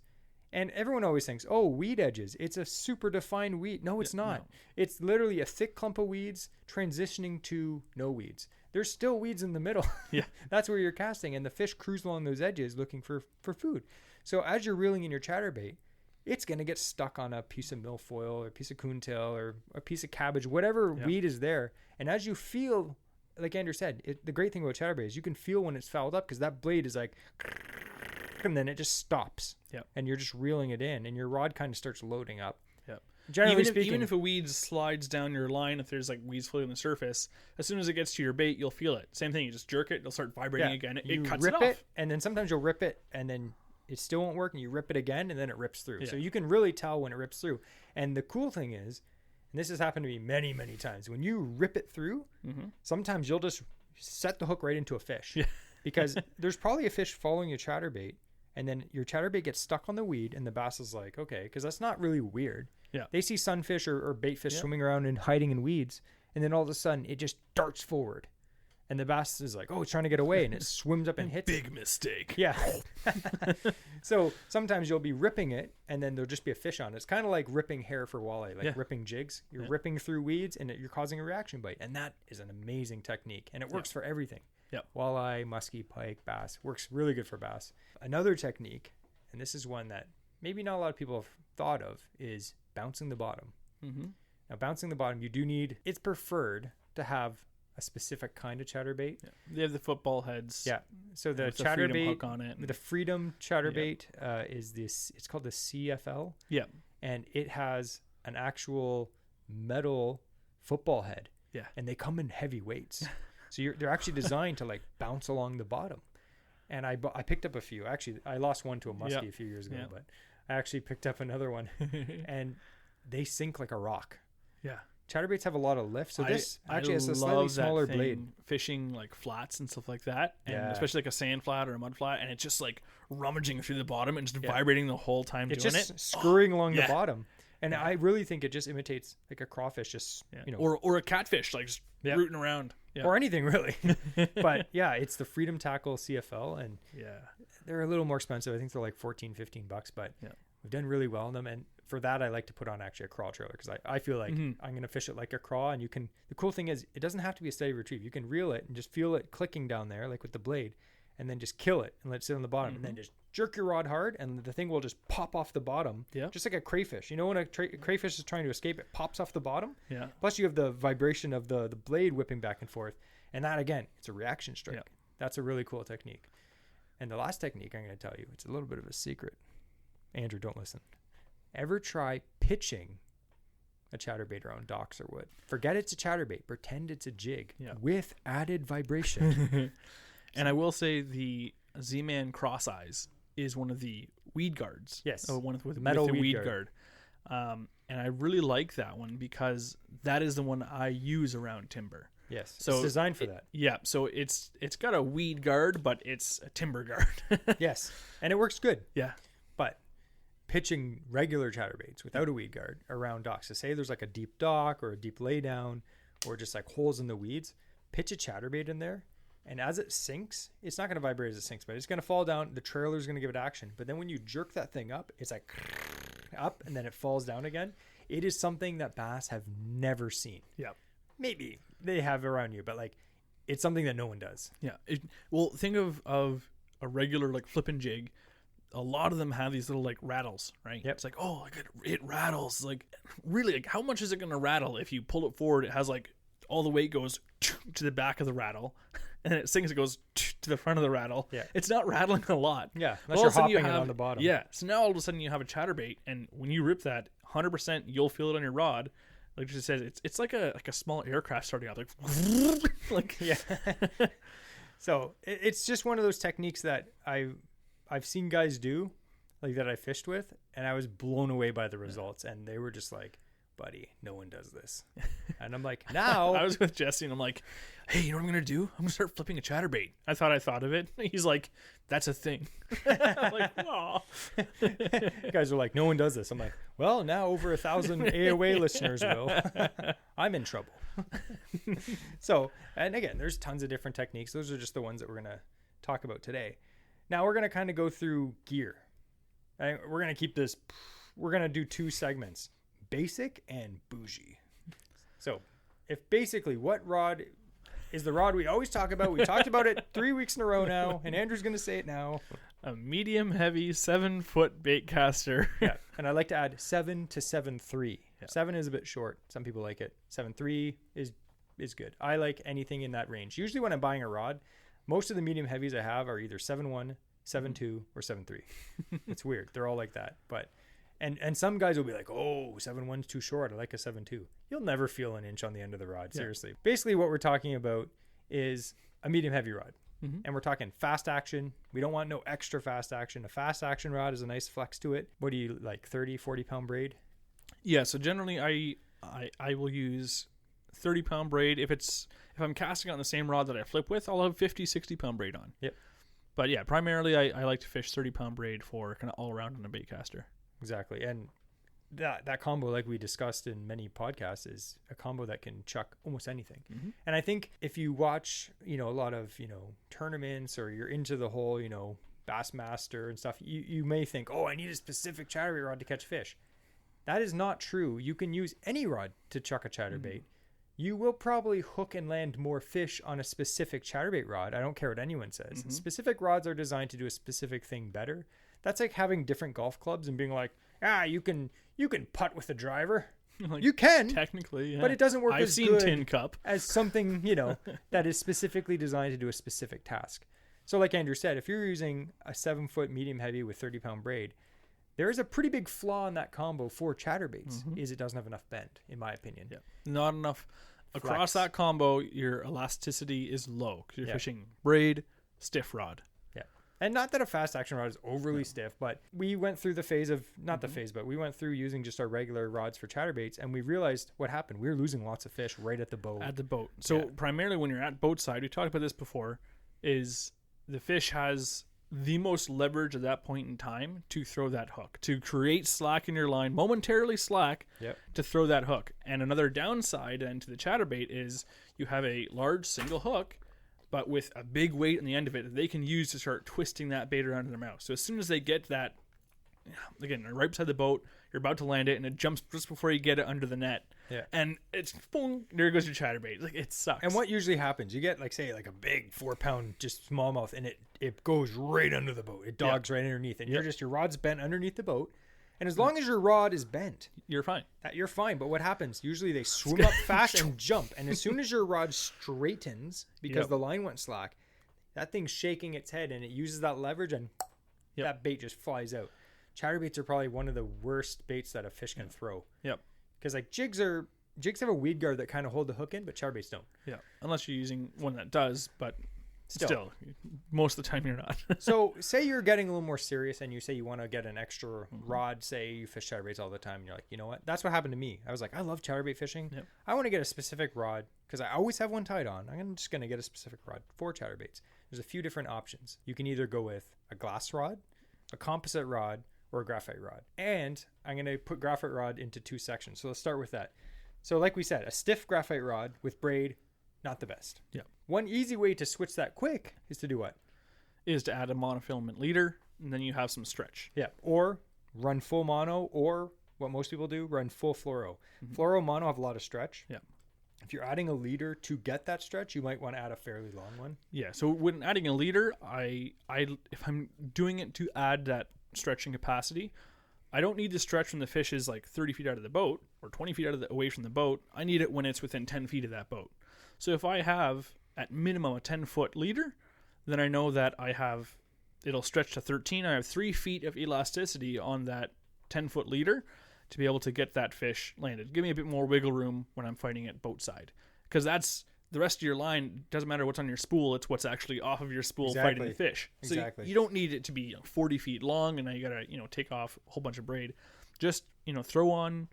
And everyone always thinks, oh, weed edges, it's a super defined weed. No, it's not. No. It's literally a thick clump of weeds transitioning to no weeds. There's still weeds in the middle. Yeah. That's where you're casting. And the fish cruise along those edges looking for food. So as you're reeling in your chatterbait, it's going to get stuck on a piece of milfoil or a piece of coontail or a piece of cabbage, whatever weed is there. And as you feel, like Andrew said, the great thing about chatterbait is you can feel when it's fouled up because that blade is like, and then it just stops. Yep. And you're just reeling it in and your rod kind of starts loading up. Yep. Generally speaking, even if a weed slides down your line, if there's like weeds floating on the surface, as soon as it gets to your bait, you'll feel it. Same thing. You just jerk it, it'll start vibrating again. It cuts it off. And then sometimes you'll rip it and then it still won't work, and you rip it again, and then it rips through. Yeah. So you can really tell when it rips through. And the cool thing is, and this has happened to me many, many times, when you rip it through, sometimes you'll just set the hook right into a fish. Yeah. Because there's probably a fish following your chatterbait, and then your chatterbait gets stuck on the weed, and the bass is like, okay, because that's not really weird. Yeah. They see sunfish or bait fish swimming around and hiding in weeds, and then all of a sudden, it just darts forward. And the bass is like, oh, it's trying to get away, and it swims up and hits it. Big mistake. Yeah. So sometimes you'll be ripping it, and then there'll just be a fish on it. It's kind of like ripping hair for walleye, like ripping jigs. You're ripping through weeds, and you're causing a reaction bite. And that is an amazing technique, and it works for everything. Yep. Walleye, muskie, pike, bass. Works really good for bass. Another technique, and this is one that maybe not a lot of people have thought of, is bouncing the bottom. Now, bouncing the bottom, you do need, it's preferred to have a specific kind of chatterbait. Yeah. They have the football heads. Yeah. So the chatterbait hook on it. The Freedom chatterbait is this. It's called the CFL. Yeah. And it has an actual metal football head. Yeah. And they come in heavy weights. So they're actually designed to like bounce along the bottom. And I picked up a few. Actually, I lost one to a muskie a few years ago, but I actually picked up another one, and they sink like a rock. Yeah. Chatterbaits have a lot of lift, so this actually has a slightly smaller blade. Fishing like flats and stuff like that, and especially like a sand flat or a mud flat, and it's just like rummaging through the bottom and just vibrating the whole time doing it. It's just screwing along the bottom, and I really think it just imitates like a crawfish, just or a catfish, like just rooting around, or anything really. But it's the Freedom Tackle CFL, and they're a little more expensive. I think they're like $14-15, but we've done really well on them. And for that, I like to put on actually a crawl trailer because I feel like I'm going to fish it like a craw. And the cool thing is it doesn't have to be a steady retrieve. You can reel it and just feel it clicking down there, like with the blade, and then just kill it and let it sit on the bottom, and then just jerk your rod hard, and the thing will just pop off the bottom, just like a crayfish. You know, when a crayfish is trying to escape, it pops off the bottom. Yeah. Plus, you have the vibration of the blade whipping back and forth, and that again, it's a reaction strike. Yeah. That's a really cool technique. And the last technique I'm going to tell you, it's a little bit of a secret. Andrew, don't listen. Ever try pitching a chatterbait around docks or wood? Forget it's a chatterbait. Pretend it's a jig with added vibration. And I will say the Z-Man Cross Eyes is one of the weed guards. Yes. One with metal the weed guard. And I really like that one because that is the one I use around timber. Yes. So it's designed for that. Yeah. So it's got a weed guard, but it's a timber guard. Yes. And it works good. Yeah. But pitching regular chatterbaits without a weed guard around docks, so say there's like a deep dock or a deep laydown or just like holes in the weeds, pitch a chatterbait in there. And as it sinks, it's not going to vibrate as it sinks, but it's going to fall down. The trailer's going to give it action. But then when you jerk that thing up, it's like up and then it falls down again. It is something that bass have never seen. Yeah. Maybe they have around you, but like it's something that no one does. Yeah. Well, think of a regular like flipping jig. A lot of them have these little like rattles, right? Yep. It's like, oh, it rattles. Like, really, like how much is it going to rattle? If you pull it forward, it has like all the weight goes to the back of the rattle. And it sinks, it goes to the front of the rattle. Yeah. It's not rattling a lot. Yeah, unless you're hopping it on the bottom. Yeah. So now all of a sudden you have a chatterbait, and when you rip that, 100% you'll feel it on your rod. Like you said, it's like a small aircraft starting out, like yeah. So it's just one of those techniques that I've seen guys do, like that I fished with, and I was blown away by the results. And they were just like, buddy, no one does this. And I'm like, now I was with Jesse and I'm like, hey, you know what I'm gonna do? I'm gonna start flipping a chatterbait. I thought of it. He's like, that's a thing. I'm like, oh. You guys are like, no one does this. I'm like, well, now over 1,000 AOA listeners will. I'm in trouble. So, and again, there's tons of different techniques. Those are just the ones that we're gonna talk about today. Now we're gonna kind of go through gear. We're gonna keep this. We're gonna do 2 segments. Basic and bougie. So if basically what rod is the rod we always talk about, we talked about it 3 weeks in a row now, and Andrew's going to say it now. A medium heavy 7-foot bait caster. Yeah. And I like to add 7 to 7.3. Yeah. 7 is a bit short. Some people like it. 7.3 is good. I like anything in that range. Usually when I'm buying a rod, most of the medium heavies I have are either 7.1, 7.2, or 7.3. It's weird. They're all like that. But And some guys will be like, oh, 7.1's too short. I like a 7.2. You'll never feel an inch on the end of the rod. Seriously. Yeah. Basically, what we're talking about is a medium heavy rod. Mm-hmm. And we're talking fast action. We don't want no extra fast action. A fast action rod is a nice flex to it. What do you like, 30, 40 pound braid? Yeah. So generally I will use 30 pound braid. If I'm casting on the same rod that I flip with, I'll have 50, 60 pound braid on. Yep. But yeah, primarily I like to fish 30 pound braid for kind of all around on a bait caster. Exactly. And that combo, like we discussed in many podcasts, is a combo that can chuck almost anything. Mm-hmm. And I think if you watch, a lot of, tournaments, or you're into the whole, Bassmaster and stuff, you may think, oh, I need a specific chatterbait rod to catch fish. That is not true. You can use any rod to chuck a chatterbait. Mm-hmm. You will probably hook and land more fish on a specific chatterbait rod. I don't care what anyone says. Mm-hmm. Specific rods are designed to do a specific thing better. That's like having different golf clubs and being like, you can putt with a driver. Like, you can technically, yeah. But it doesn't work as good Tin Cup as something that is specifically designed to do a specific task. So, like Andrew said, if you're using a 7-foot medium heavy with 30 pound braid, there is a pretty big flaw in that combo for chatterbaits. Mm-hmm. Is it doesn't have enough bend, in my opinion. Yeah, not enough flex. Across that combo. Your elasticity is low because you're fishing braid, stiff rod. And not that a fast action rod is overly stiff, but we went through the phase of, but we went through using just our regular rods for chatterbaits, and we realized what happened. We were losing lots of fish right at the boat. So primarily when you're at boat side, we talked about this before, is the fish has the most leverage at that point in time to throw that hook, to create slack in your line, momentarily slack, to throw that hook. And another downside then to the chatterbait is you have a large single hook, but with a big weight on the end of it that they can use to start twisting that bait around in their mouth. So as soon as they get that, again, right beside the boat, you're about to land it, and it jumps just before you get it under the net. Yeah. And it's, boom, there goes your chatterbait. Like, it sucks. And what usually happens, you get, like, say, like a big 4-pound just smallmouth, and it goes right under the boat. It dogs right underneath. And your rod's bent underneath the boat. And as long as your rod is bent, you're fine. You're fine. But what happens? Usually they swim up fast and jump. And as soon as your rod straightens, because the line went slack, that thing's shaking its head and it uses that leverage, and that bait just flies out. Chatterbaits are probably one of the worst baits that a fish can throw. Yep. Because like jigs have a weed guard that kind of hold the hook in, but chatterbaits don't. Yeah. Unless you're using one that does, but Still, most of the time you're not. So say you're getting a little more serious and you say you want to get an extra rod. Say you fish chatterbaits all the time and you're like, you know what? That's what happened to me. I was like, I love chatterbait fishing. Yep. I want to get a specific rod because I always have one tied on. I'm just going to get a specific rod for chatterbaits. There's a few different options. You can either go with a glass rod, a composite rod, or a graphite rod. And I'm going to put graphite rod into 2 sections. So let's start with that. So like we said, a stiff graphite rod with braid, not the best. Yeah. One easy way to switch that quick is to do what? Is to add a monofilament leader, and then you have some stretch. Yeah. Or run full mono, or what most people do, run full fluoro. Fluoro mono have a lot of stretch. Yeah. If you're adding a leader to get that stretch, you might want to add a fairly long one. Yeah. So when adding a leader, if I'm doing it to add that stretching capacity, I don't need to stretch when the fish is like 30 feet out of the boat or 20 feet away from the boat. I need it when it's within 10 feet of that boat. So if I have at minimum a 10-foot leader, then I know that it'll stretch to 13. I have 3 feet of elasticity on that 10-foot leader to be able to get that fish landed. Give me a bit more wiggle room when I'm fighting it boat side. Because that's the rest of your line. Doesn't matter what's on your spool. It's what's actually off of your spool fighting the fish. So Exactly. you don't need it to be 40 feet long and now you got to, take off a whole bunch of braid. Just, throw on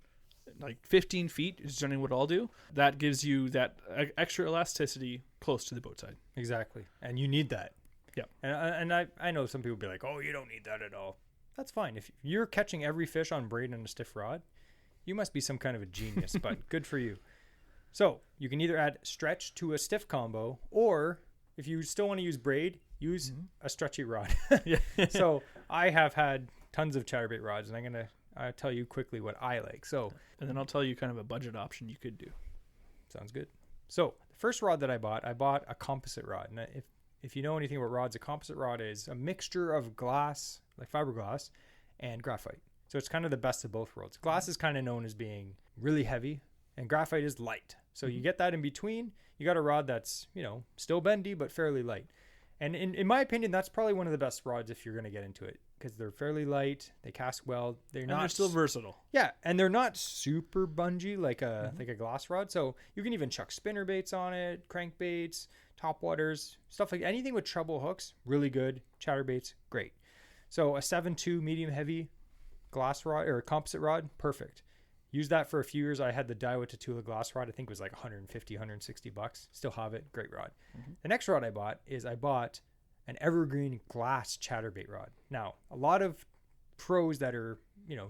like 15 feet is generally what I'll do. That gives you that extra elasticity close to the boat side. Exactly. And you need that. Yeah. And I know some people be like, oh, you don't need that at all. That's fine. If you're catching every fish on braid and a stiff rod, you must be some kind of a genius, but good for you. So you can either add stretch to a stiff combo, or if you still want to use braid, use a stretchy rod. Yeah. So I have had tons of chatterbait rods, and I'm going to tell you quickly what I like. So, and then I'll tell you kind of a budget option you could do. Sounds good. So the first rod that I bought a composite rod. And if you know anything about rods, a composite rod is a mixture of glass, like fiberglass, and graphite. So it's kind of the best of both worlds. Glass is kind of known as being really heavy, and graphite is light. So you get that in between. You got a rod that's, still bendy, but fairly light. And in my opinion, that's probably one of the best rods if you're going to get into it, because they're fairly light. They cast well. They're still versatile. Yeah, and they're not super bungee like a glass rod. So you can even chuck spinner baits on it, crankbaits, topwaters, stuff like anything with treble hooks. Really good. Chatterbaits, great. So a 7.2 medium heavy glass rod or composite rod, perfect. Used that for a few years. I had the Daiwa Tatula glass rod. I think it was like $150-$160. Still have it. Great rod. The next rod I bought an evergreen glass chatterbait rod. Now, a lot of pros that are,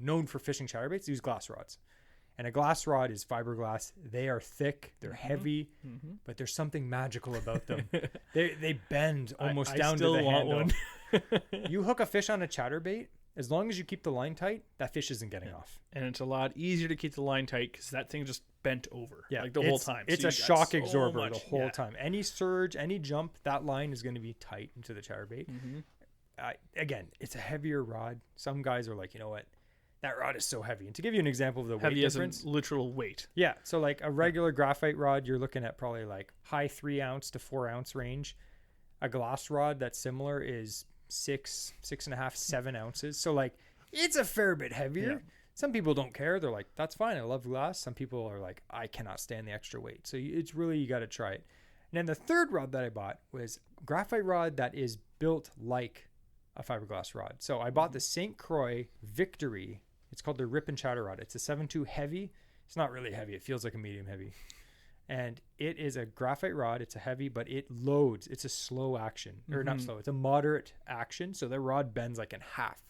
known for fishing chatterbaits use glass rods. And a glass rod is fiberglass. They are thick, they're heavy, but there's something magical about them. They bend almost down to the handle. One. You hook a fish on a chatterbait, as long as you keep the line tight, that fish isn't getting off. And it's a lot easier to keep the line tight because that thing just bent over the whole time. It's a shock absorber the whole time. Any surge, any jump, that line is going to be tight into the chatterbait. Again, it's a heavier rod. Some guys are like, you know what? That rod is so heavy. And to give you an example of the weight difference. Heavy as in literal weight. Yeah. So like a regular graphite rod, you're looking at probably like high 3 ounce to 4 ounce range. A glass rod that's similar is 6.5, 7 ounces. So like it's a fair bit heavier. Yeah. Some people don't care. They're like, that's fine. I love glass. Some people are like, I cannot stand the extra weight. So it's really, you got to try it. And then the third rod that I bought was graphite rod that is built like a fiberglass rod. So I bought the St. Croix Victory. It's called the Rip and Chatter rod. It's a 7.2 heavy. It's not really heavy. It feels like a medium heavy. And it is a graphite rod. It's a heavy, but it loads. It's a slow action. Or not slow. It's a moderate action. So the rod bends like in half.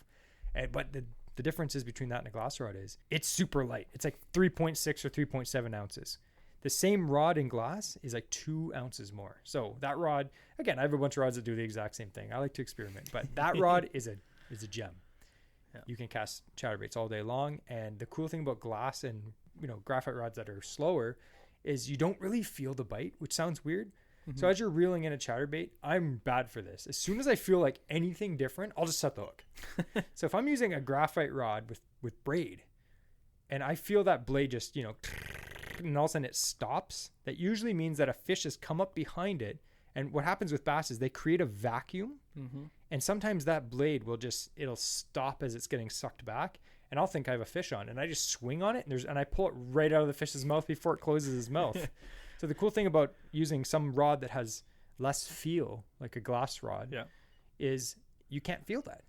But the difference is between that and a glass rod is it's super light. It's like 3.6 or 3.7 ounces. The same rod in glass is like 2 ounces more. So that rod, again, I have a bunch of rods that do the exact same thing. I like to experiment. But that rod is a gem. Yeah. You can cast chatterbaits all day long. And the cool thing about glass and graphite rods that are slower is you don't really feel the bite, which sounds weird. So as you're reeling in a chatterbait, I'm bad for this. As soon as I feel like anything different, I'll just set the hook. So if I'm using a graphite rod with braid and I feel that blade just, and all of a sudden it stops, that usually means that a fish has come up behind it. And what happens with bass is they create a vacuum. And sometimes that blade it'll stop as it's getting sucked back. And I'll think I have a fish on, and I just swing on it, and I pull it right out of the fish's mouth before it closes his mouth. So the cool thing about using some rod that has less feel, like a glass rod, is you can't feel that.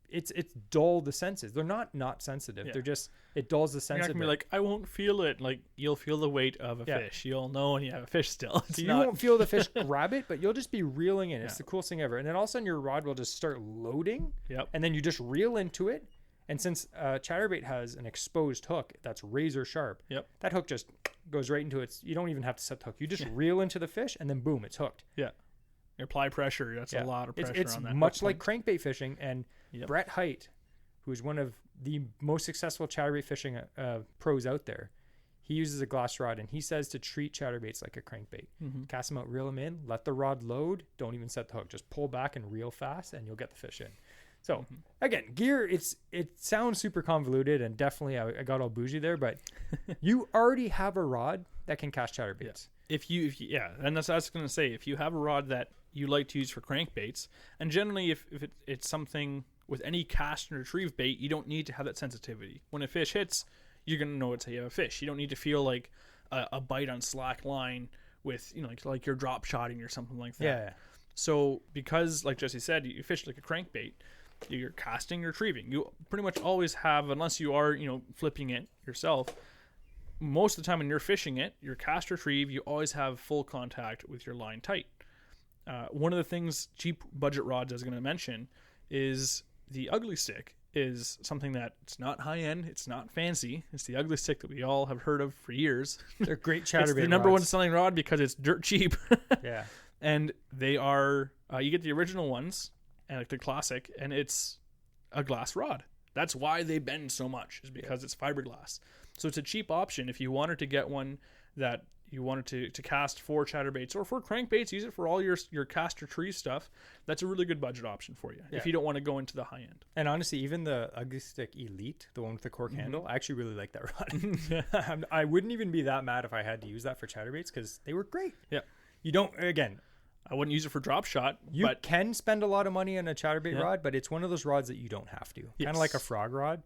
It's dull the senses. They're not sensitive. They're just, it dulls the sense. You're not gonna be like, I won't feel it. Like, you'll feel the weight of a fish. You'll know when you have a fish still. So you won't feel the fish grab it, but you'll just be reeling in. It's the coolest thing ever. And then all of a sudden your rod will just start loading. And then you just reel into it. And since chatterbait has an exposed hook that's razor sharp, that hook just goes right into its. You don't even have to set the hook. You just reel into the fish, and then boom, it's hooked. You apply pressure. That's a lot of pressure it's on that. Much like crankbait fishing. And Brett Height, who is one of the most successful chatterbait fishing pros out there, he uses a glass rod, and he says to treat chatterbaits like a crankbait. Cast them out, reel them in, let the rod load. Don't even set the hook. Just pull back and reel fast, and you'll get the fish in. So again, gear, it sounds super convoluted, and definitely I got all bougie there, but you already have a rod that can cast chatterbaits. If you and that's what I was going to say. If you have a rod that you like to use for crankbaits, and generally if it's something with any cast and retrieve bait, you don't need to have that sensitivity. When a fish hits, you're going to know it's you have a fish. You don't need to feel like a bite on slack line with, like you're drop shotting or something like that. So because, like Jesse said, you fish like a crankbait, you're casting, retrieving. You pretty much always have, unless you are, flipping it yourself, most of the time when you're fishing it, your cast retrieve, you always have full contact with your line tight. One of the things, cheap budget rods I was going to mention, is the ugly stick is something that it's not high end, it's not fancy. It's the ugly stick that we all have heard of for years. They're great chatterbait It's the number one selling rod because it's dirt cheap. And they are, you get the original ones, and like the classic, and it's a glass rod. That's why they bend so much, is because it's fiberglass. So it's a cheap option if you wanted to get one that you wanted to cast for chatterbaits or for crankbaits. Use it for all your cast retrieve stuff. That's a really good budget option for you if you don't want to go into the high end. And honestly, even the Ugly Stick Elite, the one with the cork handle, I actually really like that rod. I wouldn't even be that mad if I had to use that for chatterbaits because they were great. You don't, again, I wouldn't use it for drop shot. You can spend a lot of money on a chatterbait rod, but it's one of those rods that you don't have to. Yes. Kind of like a frog rod.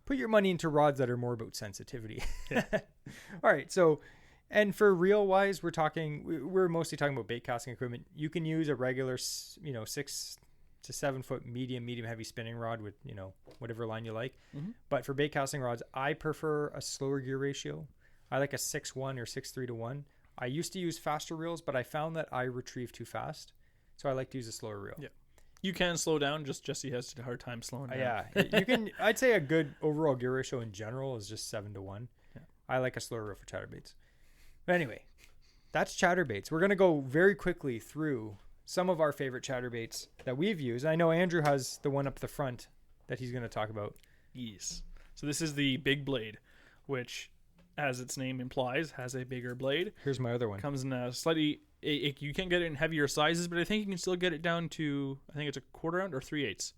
Put your money into rods that are more about sensitivity. All right. So, and for reel wise, we're mostly talking about bait casting equipment. You can use a regular, 6 to 7 foot medium heavy spinning rod with, whatever line you like. But for bait casting rods, I prefer a slower gear ratio. I like a 6:1 or 6:3 to 1. I used to use faster reels, but I found that I retrieve too fast. So I like to use a slower reel. You can slow down, just Jesse has a hard time slowing down. You can. I'd say a good overall gear ratio in general is just 7 to 1. I like a slower reel for chatterbaits. But anyway, that's chatterbaits. We're going to go very quickly through some of our favorite chatterbaits that we've used. I know Andrew has the one up the front that he's going to talk about. Yes. So this is the big blade, which, as its name implies, has a bigger blade. Here's my other one. Comes in a slightly, you can get it in heavier sizes, but I think you can still get it down to, I think it's a 1/4 ounce or 3/8.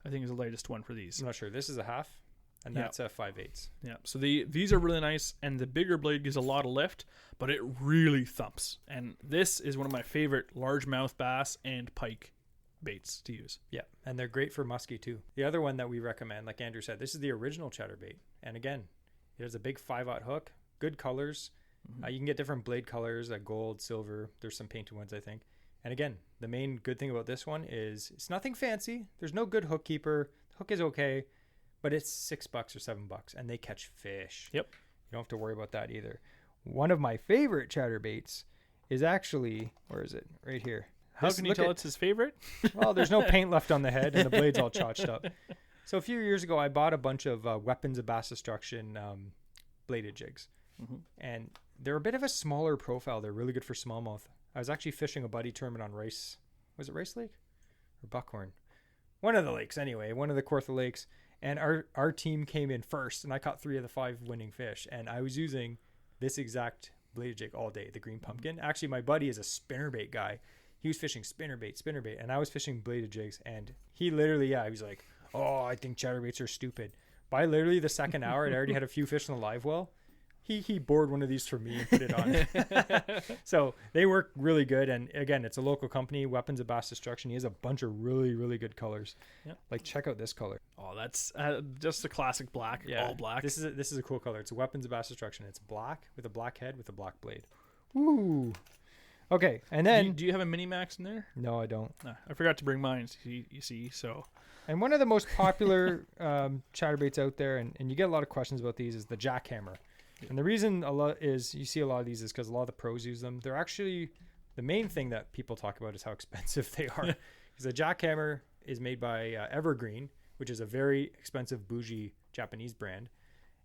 I think is the latest one for these. I'm not sure. This is a half, and that's a 5/8. So these are really nice, and the bigger blade gives a lot of lift, but it really thumps. And this is one of my favorite largemouth bass and pike baits to use. And they're great for muskie too. The other one that we recommend, like Andrew said, this is the original chatterbait, and again, it has a big 5/0 hook, good colors. You can get different blade colors, like gold, silver. There's some painted ones, I think. And again, the main good thing about this one is it's nothing fancy. There's no good hook keeper. The hook is okay, but it's $6 or $7, and they catch fish. You don't have to worry about that either. One of my favorite chatterbaits is actually, where is it? Right here. How can you tell it's his favorite? Well, there's no paint left on the head, and the blade's all chotched up. So a few years ago, I bought a bunch of weapons of bass destruction bladed jigs. And they're a bit of a smaller profile. They're really good for smallmouth. I was actually fishing a buddy tournament on Rice. Was it Rice Lake or Buckhorn? One of the lakes anyway, one of the Kawartha lakes. And our team came in first, and I caught 3 of the 5 winning fish. And I was using this exact bladed jig all day, the green pumpkin. Actually, my buddy is a spinnerbait guy. He was fishing spinnerbait, and I was fishing bladed jigs. And he literally, he was like, oh, I think chatterbaits are stupid. By literally the second hour, I already had a few fish in the live well. He bored one of these for me and put it on. So they work really good. And again, it's a local company, Weapons of Bass Destruction. He has a bunch of really, really good colors. Like, check out this color. Oh, that's just the classic black, all black. This is a cool color. It's Weapons of Bass Destruction. It's black with a black head with a black blade. Woo! Okay, and then Do you have a mini max in there? no, I don't. I forgot to bring mine. You see, so And one of the most popular chatterbaits out there, and you get a lot of questions about these, is the jackhammer. Yeah. And the reason you see a lot of these is because a lot of the pros use them. They're actually, the main thing that people talk about is how expensive they are. Because the jackhammer is made by Evergreen, which is a very expensive bougie Japanese brand.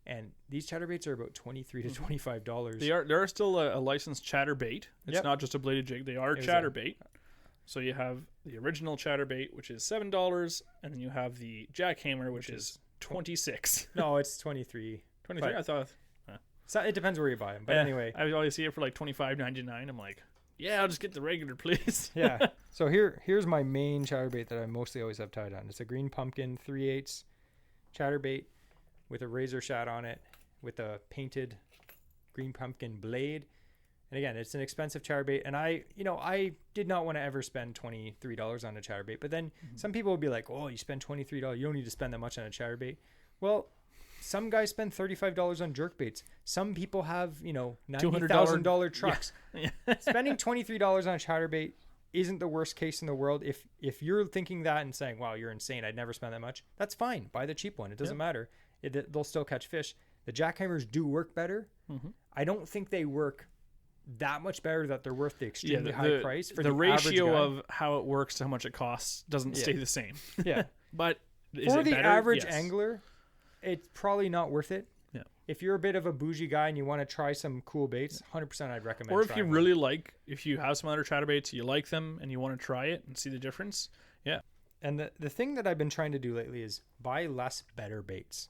And these chatterbaits are about $23 to $25. They are still a licensed chatterbait. It's not just a bladed jig. They are chatterbait. So you have the original chatterbait, which is $7, and then you have the jackhammer, which is $26. No, it's 23. 23. I thought. So it depends where you buy them, but anyway, I always see it for like $25.99. I'm like, yeah, I'll just get the regular, please. Yeah. So here's my main chatterbait that I mostly always have tied on. It's a green pumpkin 3/8 chatterbait with a razor shad on it, with a painted green pumpkin blade. And again, it's an expensive chatterbait, and I did not want to ever spend $23 on a chatterbait. But then some people would be like, "Oh, you spend $23, you don't need to spend that much on a chatterbait." Well, some guys spend $35 on jerkbaits. Some people have, $90,000 trucks. Yeah. Spending $23 on a chatterbait isn't the worst case in the world. If you're thinking that and saying, "Wow, you're insane, I'd never spend that much," that's fine. Buy the cheap one. It doesn't matter. They'll still catch fish. The jackhammers do work better. I don't think they work that much better that they're worth the extremely high price. For the ratio of how it works to how much it costs doesn't stay the same. Yeah. But for the average angler, it's probably not worth it. Yeah. If you're a bit of a bougie guy and you want to try some cool baits, 100% I'd recommend. Or if you really if you have some other chatterbaits, you like them and you want to try it and see the difference. Yeah. And the thing that I've been trying to do lately is buy less, better baits.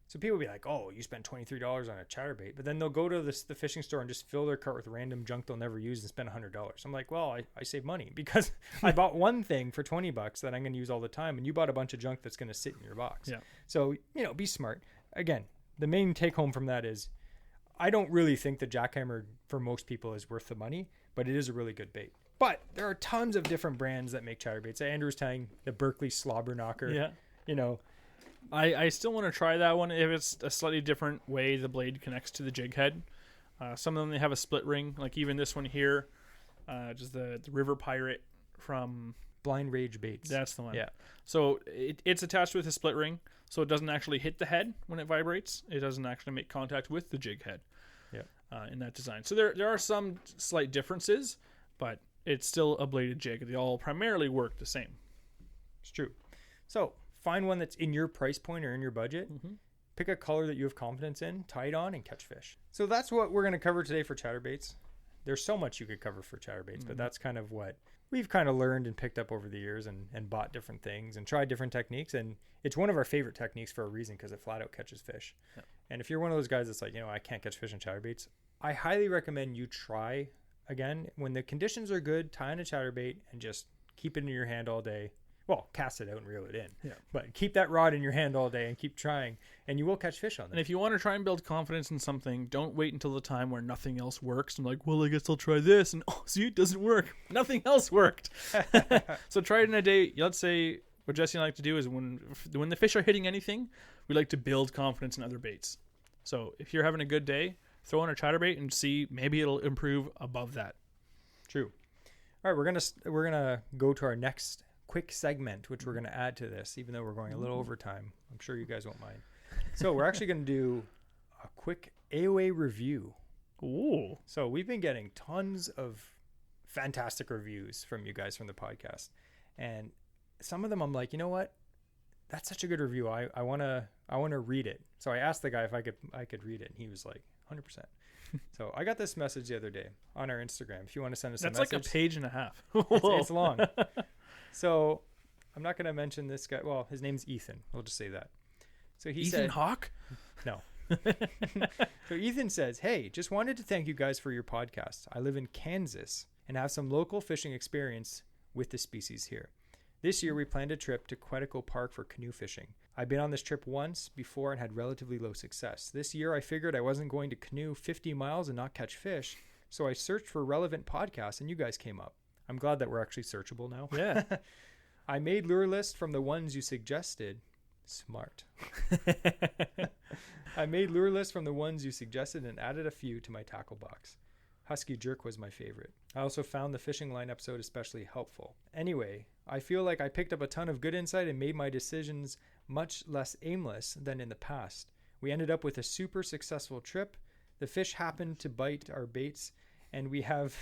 So people will be like, "Oh, you spent $23 on a chatterbait," but then they'll go to the fishing store and just fill their cart with random junk they'll never use and spend $100. I'm like, well, I save money because I bought one thing for $20 that I'm going to use all the time, and you bought a bunch of junk that's going to sit in your box. Yeah. So be smart. Again, the main take home from that is, I don't really think the jackhammer for most people is worth the money, but it is a really good bait. But there are tons of different brands that make chatterbaits. Andrew was telling the Berkeley Slobber Knocker. Yeah. I still want to try that one if it's a slightly different way the blade connects to the jig head. Some of them, they have a split ring, like even this one here, just the River Pirate from Blind Rage Baits. That's the one. Yeah. So it's attached with a split ring, so it doesn't actually hit the head when it vibrates. It doesn't actually make contact with the jig head. Yeah. In that design. So there are some slight differences, but it's still a bladed jig. They all primarily work the same. It's true. So find one that's in your price point or in your budget. Pick a color that you have confidence in, tie it on, and catch fish. So that's what we're going to cover today for chatterbaits. There's so much you could cover for chatterbaits, but that's kind of what we've kind of learned and picked up over the years, and bought different things and tried different techniques. And it's one of our favorite techniques for a reason, because it flat out catches fish. Yeah. And if you're one of those guys that's like, I can't catch fish on chatterbaits, I highly recommend you try again. When the conditions are good, tie on a chatterbait and just keep it in your hand all day. Well, cast it out and reel it in. Yeah. But keep that rod in your hand all day and keep trying, and you will catch fish on them. And if you want to try and build confidence in something, don't wait until the time where nothing else works. And like, well, I guess I'll try this. And see, it doesn't work. Nothing else worked. So try it in a day. Let's say what Jesse and I like to do is when the fish are hitting anything, we like to build confidence in other baits. So if you're having a good day, throw on a chatterbait and see, maybe it'll improve above that. True. All right, we're gonna go to our next quick segment, which we're going to add to this, even though we're going a little overtime. I'm sure you guys won't mind. So we're actually going to do a quick AOA review. Ooh. So we've been getting tons of fantastic reviews from you guys from the podcast, and some of them I'm like, you know what? That's such a good review. I want to read it. So I asked the guy if I could read it, and he was like, 100%. So I got this message the other day on our Instagram. If you want to send us a message. That's like a page and a half. It's long. So I'm not going to mention this guy. Well, his name's Ethan. We'll just say that. So he said, Ethan Hawke? No. So Ethan says, "Hey, just wanted to thank you guys for your podcast. I live in Kansas and have some local fishing experience with the species here. This year we planned a trip to Quetico Park for canoe fishing. I've been on this trip once before and had relatively low success. This year I figured I wasn't going to canoe 50 miles and not catch fish, so I searched for relevant podcasts and you guys came up. I'm glad that we're actually searchable now. Yeah. I made lure lists from the ones you suggested. Smart. I made lure lists from the ones you suggested and added a few to my tackle box. Husky Jerk was my favorite. I also found the fishing line episode especially helpful. Anyway, I feel like I picked up a ton of good insight and made my decisions much less aimless than in the past. We ended up with a super successful trip. The fish happened to bite our baits, and we have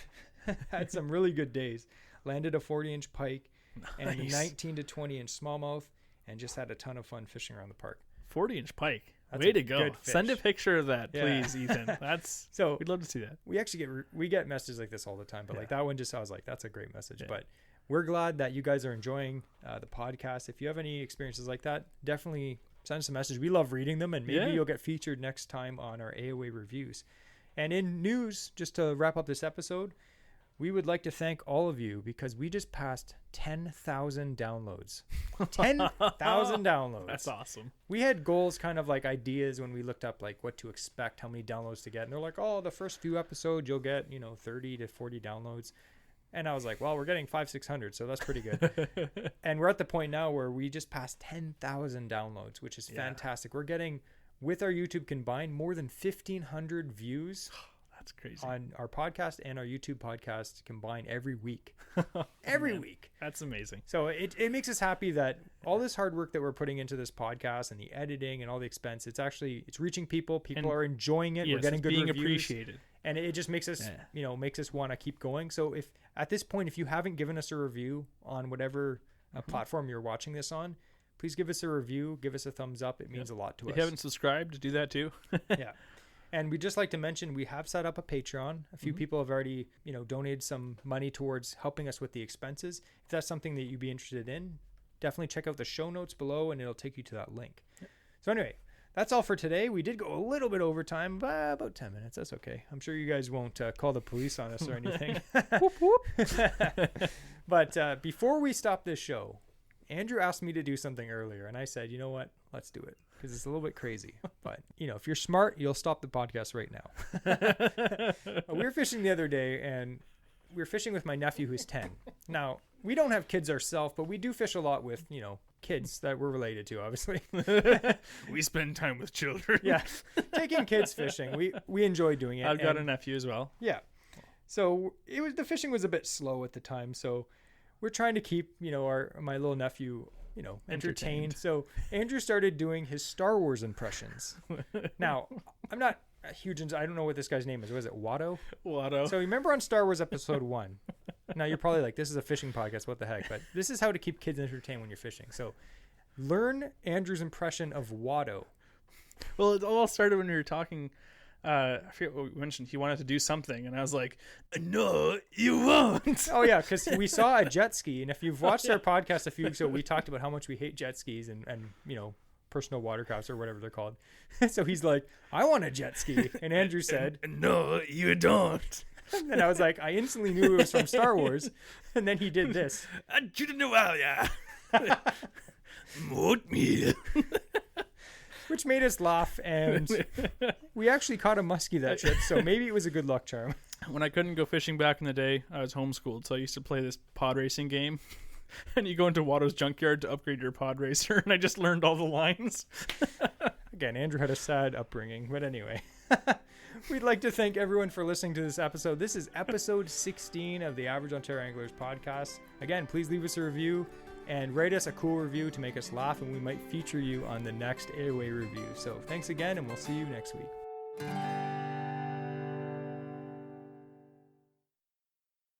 had some really good days. Landed a 40-inch pike and a 19 to 20-inch smallmouth, and just had a ton of fun fishing around the park. 40-inch pike. That's Way a to go. good fish. Send a picture of that, Yeah. please, Ethan. That's So we'd love to see that. we actually get messages like this all the time, but like that one just, I was like, that's a great message. Yeah. But we're glad that you guys are enjoying the podcast. If you have any experiences like that, definitely send us a message. We love reading them, and maybe you'll get featured next time on our AOA reviews. And in news, just to wrap up this episode, we would like to thank all of you because we just passed 10,000 downloads. 10,000 downloads. That's awesome. We had goals, kind of like ideas when we looked up like what to expect, how many downloads to get. And they're like, oh, the first few episodes, you'll get, 30 to 40 downloads. And I was like, well, we're getting 500-600, so that's pretty good. And we're at the point now where we just passed 10,000 downloads, which is fantastic. We're getting, with our YouTube combined, more than 1,500 views. That's crazy. On our podcast and our YouTube podcast combined every week. Every week. That's amazing. So it makes us happy that all this hard work that we're putting into this podcast and the editing and all the expense, it's reaching people. People are enjoying it. Yes, we're getting good being reviews. Appreciated. And it just makes us, makes us want to keep going. So if at this point, if you haven't given us a review on whatever platform you're watching this on, please give us a review. Give us a thumbs up. It means a lot to us. If you haven't subscribed, do that too. Yeah. And we'd just like to mention, we have set up a Patreon. A few people have already, donated some money towards helping us with the expenses. If that's something that you'd be interested in, definitely check out the show notes below and it'll take you to that link. So anyway, that's all for today. We did go a little bit over time, about 10 minutes. That's okay. I'm sure you guys won't call the police on us or anything. Whoop, whoop. But before we stop this show, Andrew asked me to do something earlier, and I said, you know what? Let's do it, because it's a little bit crazy. But, if you're smart, you'll stop the podcast right now. We were fishing the other day, and we were fishing with my nephew who's 10. Now, we don't have kids ourselves, but we do fish a lot with, kids that we're related to, obviously. We spend time with children. Yeah. Taking kids fishing. We enjoy doing it. I've got a nephew as well. Yeah. So the fishing was a bit slow at the time, so we're trying to keep, my little nephew, entertained. So Andrew started doing his Star Wars impressions. Now, I'm not a huge, I don't know what this guy's name is. Was it Watto? Watto. So remember on Star Wars Episode 1? Now you're probably like, this is a fishing podcast. What the heck? But this is how to keep kids entertained when you're fishing. So learn Andrew's impression of Watto. Well, it all started when we were talking. I forget what we mentioned. He wanted to do something, and I was like, "No, you won't." Oh yeah, because we saw a jet ski, and if you've watched our podcast a few weeks ago, we talked about how much we hate jet skis and personal watercrafts or whatever they're called. So he's like, "I want a jet ski," and Andrew said, "No, you don't." And I was like, I instantly knew it was from Star Wars, and then he did this. Which made us laugh, and we actually caught a muskie that trip, so maybe it was a good luck charm. When I couldn't go fishing back in the day, I was homeschooled, so I used to play this pod racing game. And you go into Watto's junkyard to upgrade your pod racer, and I just learned all the lines. Again, Andrew had a sad upbringing, but anyway. We'd like to thank everyone for listening to this episode. This is episode 16 of the Average Ontario Anglers podcast. Again, please leave us a review and write us a cool review to make us laugh, and we might feature you on the next AOA review. So thanks again, and we'll see you next week.